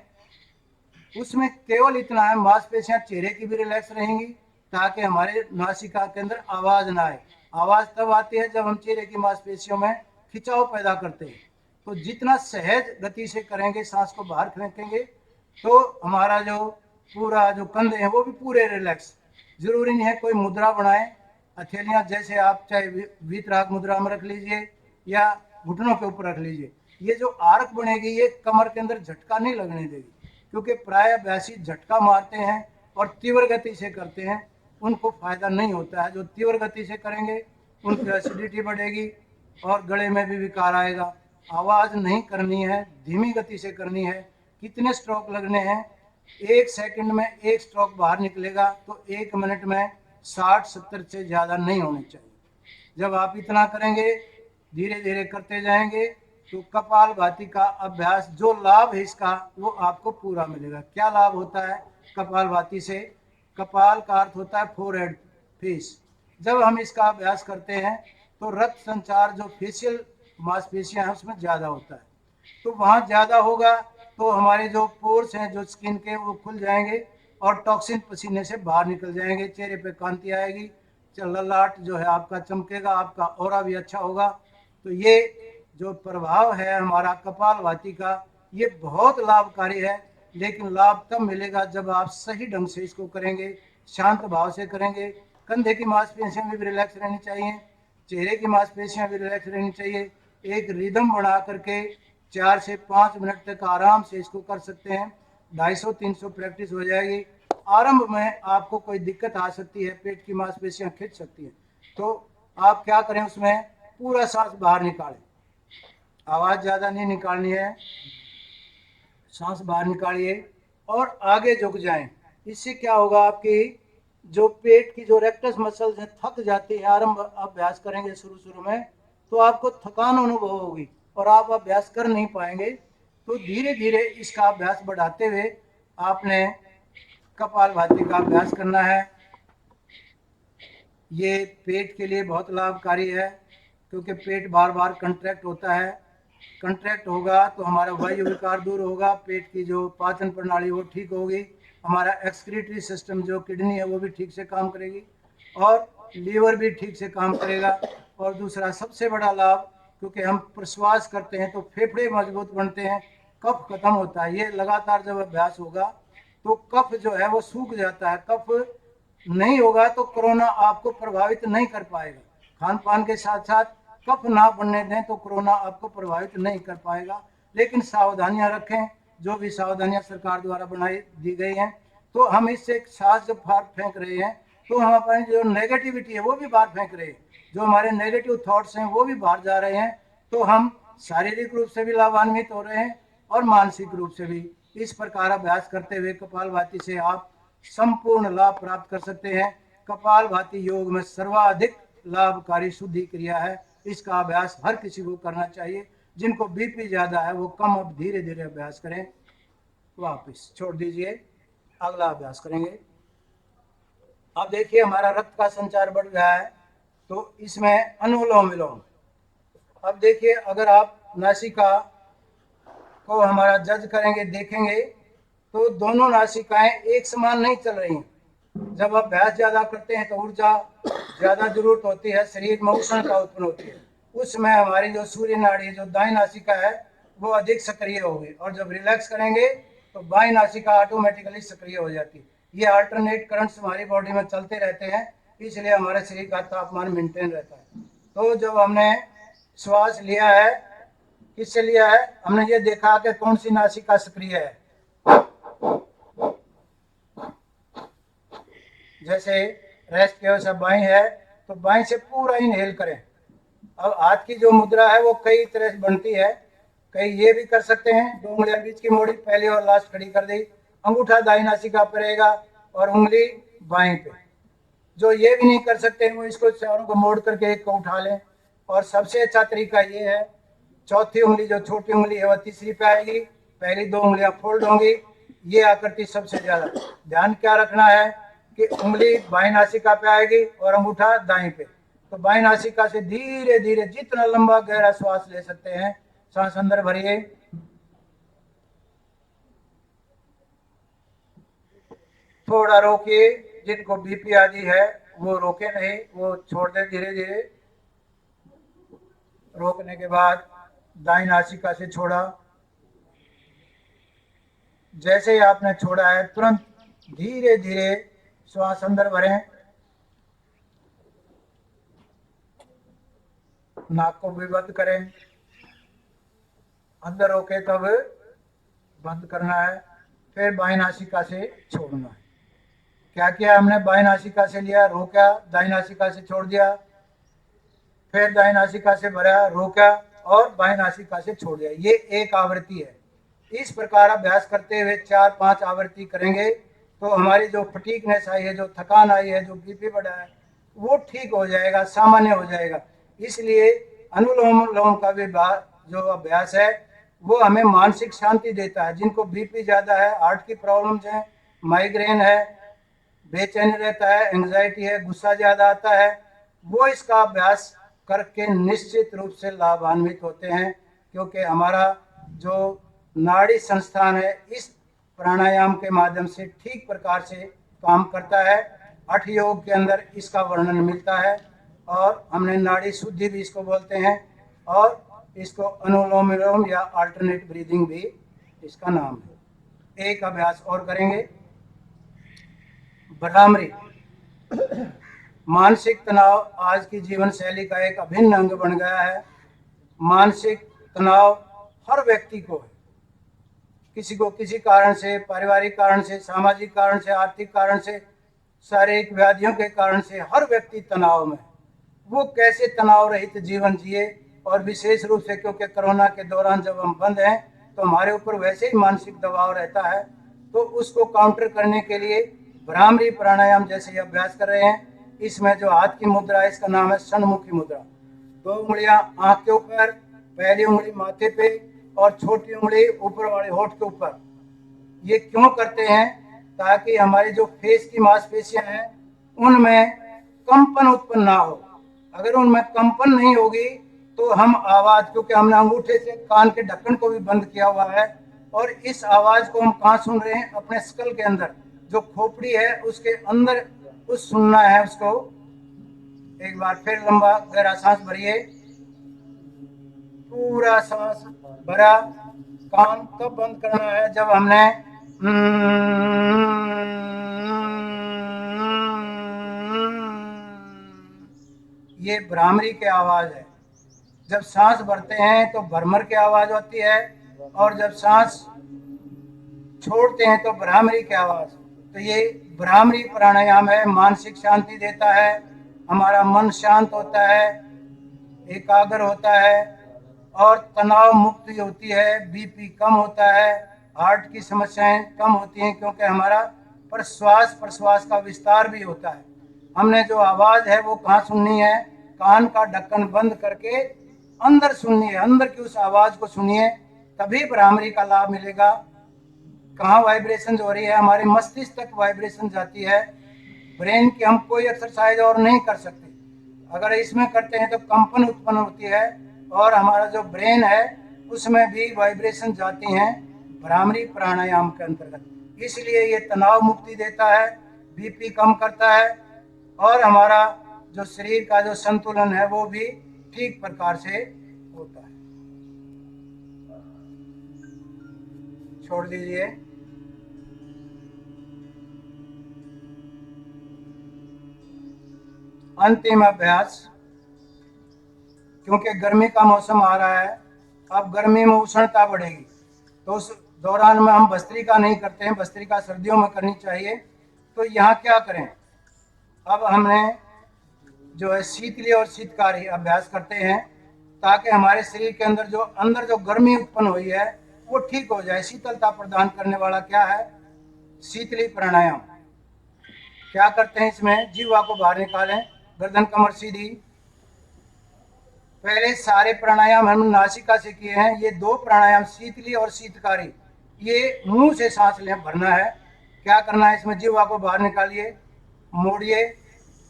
Speaker 4: उसमें केवल इतना है, मांसपेशियां चेहरे की भी रिलैक्स रहेंगी ताकि हमारे नासिका के अंदर आवाज ना आए। आवाज तब आती है जब हम चेहरे की मांसपेशियों में खिंचाव पैदा करते हैं। तो जितना सहज गति से करेंगे, सांस को बाहर फेंकेंगे, तो हमारा जो पूरा जो कंधे हैं वो भी पूरे रिलैक्स। जरूरी नहीं है कोई मुद्रा बनाए, हथेलियां जैसे आप चाहे वीतराग मुद्रा में रख लीजिए या घुटनों के ऊपर रख लीजिए। ये जो आर्क बनेगी ये कमर के अंदर झटका नहीं लगने देगी, क्योंकि प्राय अभ्यासी झटका मारते हैं और तीव्र गति से करते हैं, उनको फायदा नहीं होता है। जो तीव्र गति से करेंगे उनकी एसिडिटी बढ़ेगी और गले में भी विकार आएगा। आवाज नहीं करनी है, धीमी गति से करनी है। कितने स्ट्रोक लगने हैं, 1 सेकंड में 1 स्ट्रोक बाहर निकलेगा, तो 1 मिनट में 60-70 से ज्यादा नहीं होने चाहिए। जब आप इतना करेंगे, धीरे धीरे करते जाएंगे, तो कपालभाति का अभ्यास जो लाभ है इसका वो आपको पूरा मिलेगा। क्या लाभ होता है कपालभाति से? कपाल का अर्थ होता है फोरहेड, फेस। जब हम इसका अभ्यास करते हैं तो रक्त संचार जो फेशियल मांसपेशियां हैं उसमें ज़्यादा होता है। तो वहाँ ज़्यादा होगा तो हमारे जो पोर्स हैं जो स्किन के वो खुल जाएंगे और टॉक्सिन पसीने से बाहर निकल जाएंगे, चेहरे पे कांति आएगी, ललाट जो है आपका चमकेगा, आपका ऑरा भी अच्छा होगा। तो ये जो प्रभाव है हमारा कपालभाति का, ये बहुत लाभकारी है। लेकिन लाभ तब मिलेगा जब आप सही ढंग से इसको करेंगे, शांत भाव से करेंगे। कंधे की मांसपेशियां भी रिलैक्स रहनी चाहिए, चेहरे की मांसपेशियां भी रिलैक्स रहनी चाहिए। एक रिदम बना करके 4 से 5 मिनट तक आराम से इसको कर सकते हैं। 250-300 प्रैक्टिस हो जाएगी। आरंभ में आपको कोई दिक्कत आ सकती है, पेट की मांसपेशियां खिंच सकती हैं, तो आप क्या करें, उसमें पूरा सांस बाहर निकालें। आवाज ज्यादा नहीं निकालनी है, सांस बाहर निकालिए और आगे झुक जाएं। इससे क्या होगा, आपकी जो पेट की जो रेक्टस मसल्स हैं थक जाती है। आरंभ अभ्यास करेंगे शुरू में तो आपको थकान अनुभव होगी और आप अभ्यास कर नहीं पाएंगे। तो धीरे धीरे इसका अभ्यास बढ़ाते हुए आपने कपालभाति का अभ्यास करना है। ये पेट के लिए बहुत लाभकारी है, क्योंकि पेट बार बार कंट्रैक्ट होता है। कंट्रैक्ट होगा तो हमारा वायु विकार दूर होगा, पेट की जो पाचन प्रणाली वो ठीक होगी, हमारा एक्सक्रीटरी सिस्टम जो किडनी है वो भी ठीक से काम करेगी और लीवर भी ठीक से काम करेगा। और दूसरा सबसे बड़ा लाभ, क्योंकि हम प्रश्वास करते हैं तो फेफड़े मजबूत बनते हैं, कफ खत्म होता है। ये लगातार जब अभ्यास होगा तो कफ जो है वो सूख जाता है। कफ नहीं होगा तो कोरोना आपको प्रभावित नहीं कर पाएगा। खान पान के साथ साथ कफ ना बनने दें तो कोरोना आपको प्रभावित नहीं कर पाएगा। लेकिन सावधानियां रखें, जो भी सावधानियां सरकार द्वारा बनाई दी गई हैं, तो हम इससे सांस जब बाहर फेंक रहे हैं तो हम अपनी जो नेगेटिविटी है वो भी बाहर फेंक रहे हैं, जो हमारे नेगेटिव थॉट्स हैं वो भी बाहर जा रहे हैं। तो हम शारीरिक रूप से भी लाभान्वित हो रहे हैं और मानसिक रूप से भी। इस प्रकार अभ्यास करते हुए कपालभाति से आप संपूर्ण लाभ प्राप्त कर सकते हैं। कपालभाति योग में सर्वाधिक लाभकारी शुद्धि क्रिया है। इसका अभ्यास हर किसी को करना चाहिए। जिनको बीपी ज्यादा है वो कम, अब धीरे धीरे अभ्यास करें। वापस छोड़ दीजिए, अगला अभ्यास करेंगे। अब देखिए हमारा रक्त का संचार बढ़ गया है, तो इसमें अनुलोम विलोम। अब देखिए अगर आप नासिका को हमारा जज करेंगे, देखेंगे तो दोनों नासिकाएं एक समान नहीं चल रही हैं। जब आप अभ्यास ज्यादा करते हैं तो ऊर्जा ज्यादा जरूरत होती है, शरीर में उष्णता उत्पन्न होती है। उसमें हमारी जो सूर्य नाड़ी, जो दाईं नासिका है, वो अधिक सक्रिय होगी, और जब रिलैक्स करेंगे तो बाईं नासिका ऑटोमेटिकली सक्रिय हो जाती है। ये अल्टरनेट करंट्स हमारी बॉडी में चलते रहते हैं, इसलिए हमारे शरीर का तापमान मेंटेन रहता है। तो जब हमने श्वास लिया है, किससे लिया है, हमने ये देखा कि कौन सी नासिका सक्रिय है। जैसे रेस्ट के वैसा बाईं है, तो बाईं से पूरा इनहेल करें। अब हाथ की जो मुद्रा है वो कई तरह से बनती है, कई ये भी कर सकते हैं, 2 उंगलियां बीच की मोड़ी, पहली और लास्ट खड़ी कर दी, अंगूठा दाईं नासिका पर रहेगा और उंगली बाईं पे। जो ये भी नहीं कर सकते वो इसको चारों को मोड़ करके एक को उठा लें। और सबसे अच्छा तरीका ये है, चौथी उंगली जो छोटी उंगली है वह तीसरी पे आएगी, पहली 2 उंगलियां फोल्ड होंगी, ये आकृति सबसे ज्यादा। ध्यान क्या रखना है कि उंगली बाईं नासिका पे आएगी और अंगूठा दाईं पे। तो बाईं नासिका से धीरे धीरे जितना लंबा गहरा श्वास ले सकते हैं, सांस अंदर भरिए, थोड़ा रोकिए। जिनको बीपी आदि है वो रोके नहीं, वो छोड़ दे धीरे धीरे। रोकने के बाद दाईं नासिका से छोड़ा। जैसे ही आपने छोड़ा है तुरंत धीरे धीरे श्वास अंदर भरें, नाक को भी बंद करें, अंदर रोके तब बंद करना है, फिर बाईं नासिका से छोड़ना है। क्या किया हमने, बाईं नासिका से लिया, रोका, दाईं नासिका से छोड़ दिया, फिर दाईं नासिका से भरा, रोका और बाईं नासिका से छोड़ दिया। ये एक आवृत्ति है। इस प्रकार अभ्यास करते हुए 4-5 आवृत्ति करेंगे तो हमारी जो फटीकनेस आई है, जो थकान आई है, जो बीपी बढ़ा है, वो ठीक हो जाएगा, सामान्य हो जाएगा। इसलिए अनुलोम विलोम का भी जो अभ्यास है वो हमें मानसिक शांति देता है। जिनको बीपी ज्यादा है, हार्ट की प्रॉब्लम्स है, माइग्रेन है, बेचैनी रहता है, एंजाइटी है, गुस्सा ज्यादा आता है, वो इसका अभ्यास करके निश्चित रूप से लाभान्वित होते हैं। क्योंकि हमारा जो नाड़ी संस्थान है इस प्राणायाम के माध्यम से ठीक प्रकार से काम करता है। हठ योग के अंदर इसका वर्णन मिलता है, और हमने नाड़ी शुद्धि भी इसको बोलते हैं, और इसको अनुलोम विलोम या अल्टरनेट ब्रीदिंग भी इसका नाम है। एक अभ्यास और करेंगे, भ्रामरी। मानसिक तनाव आज की जीवन शैली का एक अभिन्न अंग बन गया है। मानसिक तनाव हर व्यक्ति को है, किसी को किसी कारण से, पारिवारिक कारण से, सामाजिक कारण से, आर्थिक कारण से, शारीरिक व्याधियों के कारण से हर व्यक्ति तनाव में। वो कैसे तनाव रहित जीवन जिए, और विशेष रूप से क्योंकि कोरोना के दौरान जब हम बंद हैं तो हमारे ऊपर वैसे ही मानसिक दबाव रहता है। तो उसको काउंटर करने के लिए भ्रामरी प्राणायाम जैसे अभ्यास कर रहे हैं। इसमें जो हाथ की मुद्रा है इसका नाम है षण्मुखी मुद्रा। 2 उंगलियां आंख के ऊपर, पहली उंगली माथे पे और छोटी उंगली ऊपर वाले होठ के ऊपर। ये क्यों करते हैं, ताकि हमारी जो फेस की मांसपेशियां हैं उनमें कंपन उत्पन्न ना हो। अगर उनमें कंपन नहीं होगी तो हम आवाज, क्योंकि हमने अंगूठे से कान के ढक्कन को भी बंद किया हुआ है, और इस आवाज को हम कहाँ सुन रहे हैं, अपने स्कल के अंदर, जो खोपड़ी है उसके अंदर उस सुनना है उसको। एक बार फिर लंबा गहरा सांस भरिए, पूरा सांस भरा। कान कब बंद करना है, जब हमने ये भ्रामरी की आवाज है। जब सांस भरते हैं तो भ्रमर की आवाज होती है, और जब सांस छोड़ते हैं तो भ्रामरी की आवाज। तो ये भ्रामरी प्राणायाम है, मानसिक शांति देता है, हमारा मन शांत होता है, एकाग्र होता है और तनाव मुक्ति होती है, बीपी कम होता है, हार्ट की समस्याएं कम होती हैं, क्योंकि हमारा प्रश्वास का विस्तार भी होता है। हमने जो आवाज है वो कहाँ सुननी है, कान का ढक्कन बंद करके अंदर सुननी है, अंदर की उस आवाज को सुनिए, तभी भ्रामरी का लाभ मिलेगा। कहाँ वाइब्रेशन हो रही है, हमारे मस्तिष्क तक वाइब्रेशन जाती है। ब्रेन की हम कोई एक्सरसाइज और नहीं कर सकते, अगर इसमें करते हैं तो कंपन उत्पन्न होती है और हमारा जो ब्रेन है उसमें भी वाइब्रेशन जाती हैं भ्रामरी प्राणायाम के अंतर्गत। इसलिए ये तनाव मुक्ति देता है, बीपी कम करता है और हमारा जो शरीर का जो संतुलन है वो भी ठीक प्रकार से होता है। छोड़ दीजिए। अंतिम अभ्यास, क्योंकि गर्मी का मौसम आ रहा है, अब गर्मी में उष्णता बढ़ेगी, तो उस दौरान में हम भस्त्रिका नहीं करते हैं, भस्त्रिका सर्दियों में करनी चाहिए। तो यहाँ क्या करें, अब हमने जो है शीतली और शीतकारी अभ्यास करते हैं, ताकि हमारे शरीर के अंदर जो गर्मी उत्पन्न हुई है वो ठीक हो जाए। शीतलता प्रदान करने वाला क्या है, शीतली प्राणायाम। क्या करते हैं, इसमें जीवा को बाहर निकालें, गर्दन कमर सीधी। पहले सारे प्राणायाम हम नासिका से किए हैं, ये दो प्राणायाम शीतली और शीतकारी, ये मुंह से सांस ले भरना है। क्या करना है, इसमें जीवा को बाहर निकालिए, मोड़िए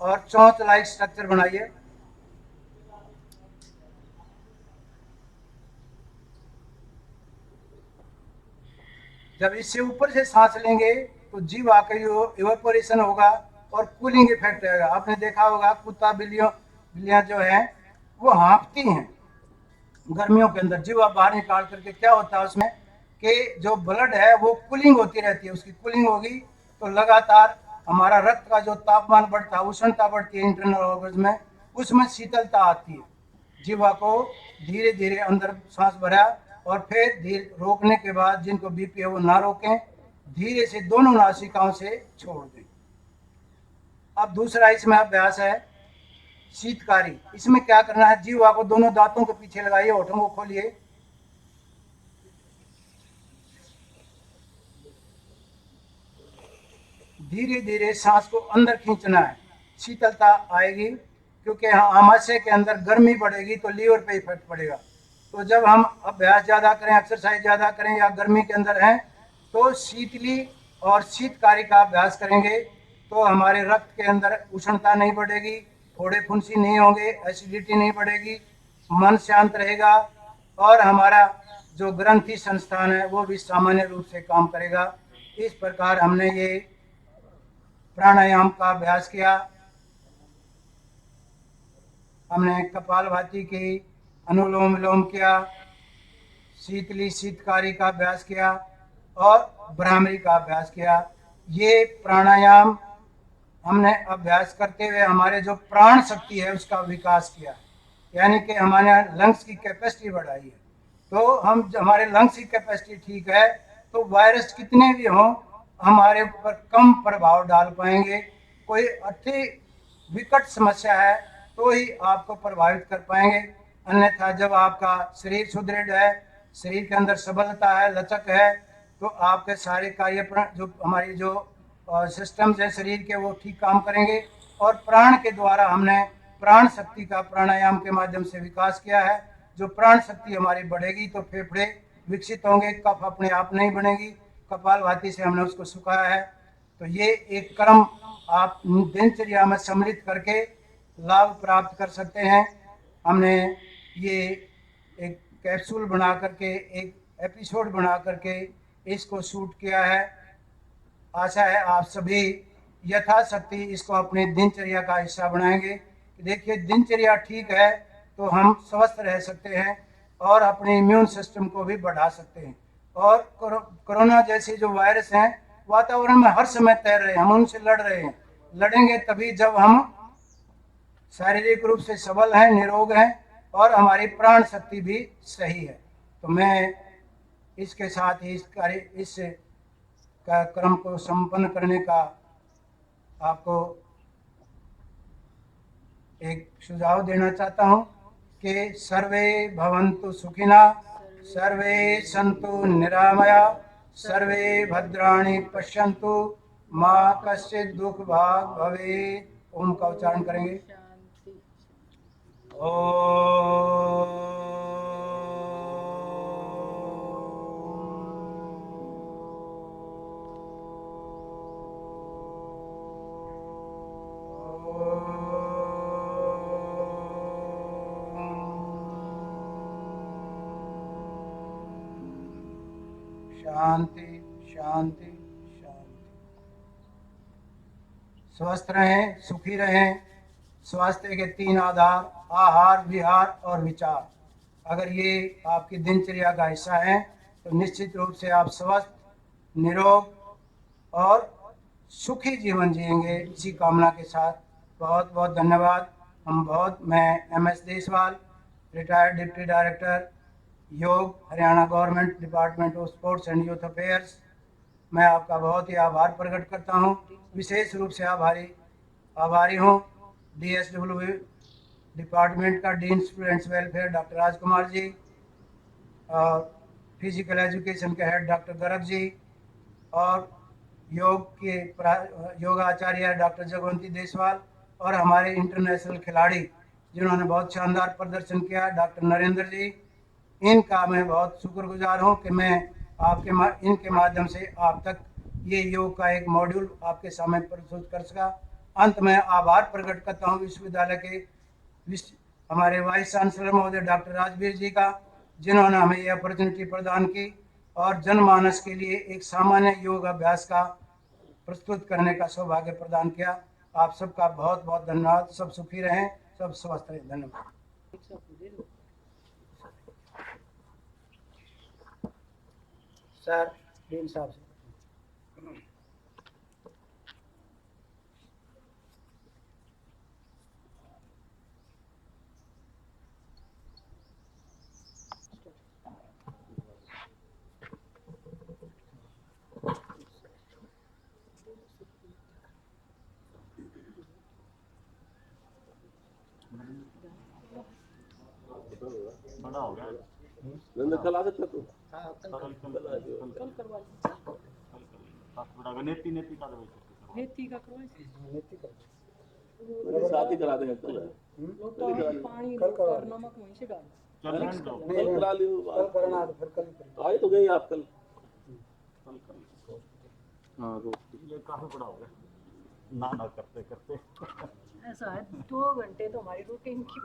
Speaker 4: और चौथ लाइक स्ट्रक्चर बनाइए। जब इससे ऊपर से सांस लेंगे तो जीवा का इवेपोरेशन होगा और कूलिंग इफेक्ट आएगा। आपने देखा होगा कुत्ता बिल्लियां जो हैं वो हाँफती हैं गर्मियों के अंदर, जीवा बाहर निकाल करके क्या होता है उसमें कि जो ब्लड है वो कूलिंग होती रहती है, उसकी कूलिंग होगी तो लगातार हमारा रक्त का जो तापमान बढ़ता है, उष्णता बढ़ती है इंटरनल ऑर्गन्स में, उसमें शीतलता आती है। जीवा को धीरे धीरे अंदर सांस भरा और फिर धीरे रोकने के बाद, जिनको बीपी है वो ना रोकें, धीरे से दोनों नासिकाओं से छोड़ दें। अब दूसरा इसमें अभ्यास है शीतकारी। इसमें क्या करना है, जीवा को दोनों दांतों के पीछे लगाइए, होठों को खोलिए, धीरे धीरे सांस को अंदर खींचना है, शीतलता आएगी, क्योंकि आमाशय के अंदर गर्मी बढ़ेगी तो लीवर पे इफेक्ट पड़ेगा। तो जब हम अभ्यास ज़्यादा करें, एक्सरसाइज ज़्यादा करें या गर्मी के अंदर हैं, तो शीतली और शीतकारी का अभ्यास करेंगे तो हमारे रक्त के अंदर उष्णता नहीं बढ़ेगी, फोड़े फुंसी नहीं होंगे, एसिडिटी नहीं बढ़ेगी, मन शांत रहेगा और हमारा जो ग्रंथि संस्थान है वो भी सामान्य रूप से काम करेगा। इस प्रकार हमने ये प्राणायाम का अभ्यास किया। हमने कपालभाति की, अनुलोम विलोम किया, शीतली शीतकारी का अभ्यास किया और भ्रामरी का अभ्यास किया। ये प्राणायाम हमने अभ्यास करते हुए हमारे जो प्राण शक्ति है उसका विकास किया, यानी कि हमारे लंग्स की कैपेसिटी बढ़ाई है। तो हम हमारे लंग्स की कैपेसिटी ठीक है तो वायरस कितने भी हों हमारे ऊपर कम प्रभाव डाल पाएंगे। कोई अति विकट समस्या है तो ही आपको प्रभावित कर पाएंगे, अन्यथा जब आपका शरीर सुदृढ़ है, शरीर के अंदर सबलता है, लचक है, तो आपके सारे कार्य जो हमारी जो सिस्टम्स हैं शरीर के वो ठीक काम करेंगे। और प्राण के द्वारा हमने प्राण शक्ति का प्राणायाम के माध्यम से विकास किया है। जो प्राण शक्ति हमारी बढ़ेगी तो फेफड़े विकसित होंगे, कफ अपने आप नहीं बनेगी, कपालभाति से हमने उसको सुखाया है। तो ये एक कर्म आप दिनचर्या में सम्मिलित करके लाभ प्राप्त कर सकते हैं। हमने ये एक कैप्सूल बना करके, एक एपिसोड बना करके इसको शूट किया है। आशा है आप सभी यथाशक्ति इसको अपनी दिनचर्या का हिस्सा बनाएंगे। देखिए दिनचर्या ठीक है तो हम स्वस्थ रह सकते हैं और अपने इम्यून सिस्टम को भी बढ़ा सकते हैं। और कोरोना जैसे जो वायरस हैं वातावरण में हर समय तैर रहे हैं, हम उनसे लड़ रहे हैं। लड़ेंगे तभी जब हम शारीरिक रूप से सबल हैं, निरोग हैं और हमारी प्राण शक्ति भी सही है। तो मैं इसके साथ ही इस कार्यक्रम को संपन्न करने का आपको एक सुझाव देना चाहता हूं कि सर्वे भवन्तु सुखिनः, सर्वे सन्तु निरामया, सर्वे भद्राणि पश्यन्तु, माँ कश्चित् दुख भाग भवेत्। ओम का उच्चारण करेंगे। शांति शांति शांति। स्वस्थ रहें, सुखी रहें। स्वास्थ्य के 3 आधार आहार, विहार और विचार। अगर ये आपकी दिनचर्या का हिस्सा है तो निश्चित रूप से आप स्वस्थ, निरोग और सुखी जीवन जिएंगे। इसी कामना के साथ बहुत बहुत धन्यवाद। मैं MS Deswal, retired deputy director yoga, Haryana government, department of sports and youth affairs. मैं आपका बहुत ही आभार प्रकट करता हूं। विशेष रूप से आभारी हूं DSW डिपार्टमेंट का dean students welfare doctor Rajkumar ji, और फिजिकल एजुकेशन के हेड डॉक्टर गर्ग जी, और योगाचार्य डॉक्टर जगवंती देसवाल, और हमारे इंटरनेशनल खिलाड़ी जिन्होंने बहुत शानदार प्रदर्शन किया, डॉक्टर नरेंद्र जी। इनका मैं बहुत शुक्रगुजार हूं कि मैं इनके माध्यम से आप तक ये योग का एक मॉड्यूल आपके सामने प्रस्तुत कर सका। अंत में आभार प्रकट करता हूं विश्वविद्यालय के हमारे वाइस चांसलर महोदय डॉक्टर राजवीर जी का, जिन्होंने हमें ये अपॉर्चुनिटी प्रदान की और जनमानस के लिए एक सामान्य योग अभ्यास का प्रस्तुत करने का सौभाग्य प्रदान किया। आप सबका बहुत बहुत धन्यवाद। सब सुखी रहें, सब स्वस्थ रहें। धन्यवाद। सर, डीन साहब से।
Speaker 3: बड़ा हो गया।
Speaker 1: नंद कल आ सकता तू?
Speaker 3: कल करवा नेति का
Speaker 2: नेती का करवाएं।
Speaker 1: मेरे साथ ही करा देगा कल।
Speaker 2: पानी और नमक वहीं से डाल।
Speaker 1: कल करा लियो।
Speaker 4: कल करना तो फिर कल
Speaker 1: आए तो गई आप कल।
Speaker 3: हाँ तो ये काफी बड़ा हो गया ना करते करते।
Speaker 2: ऐसा है 2 घंटे तो हमारी रूटीन की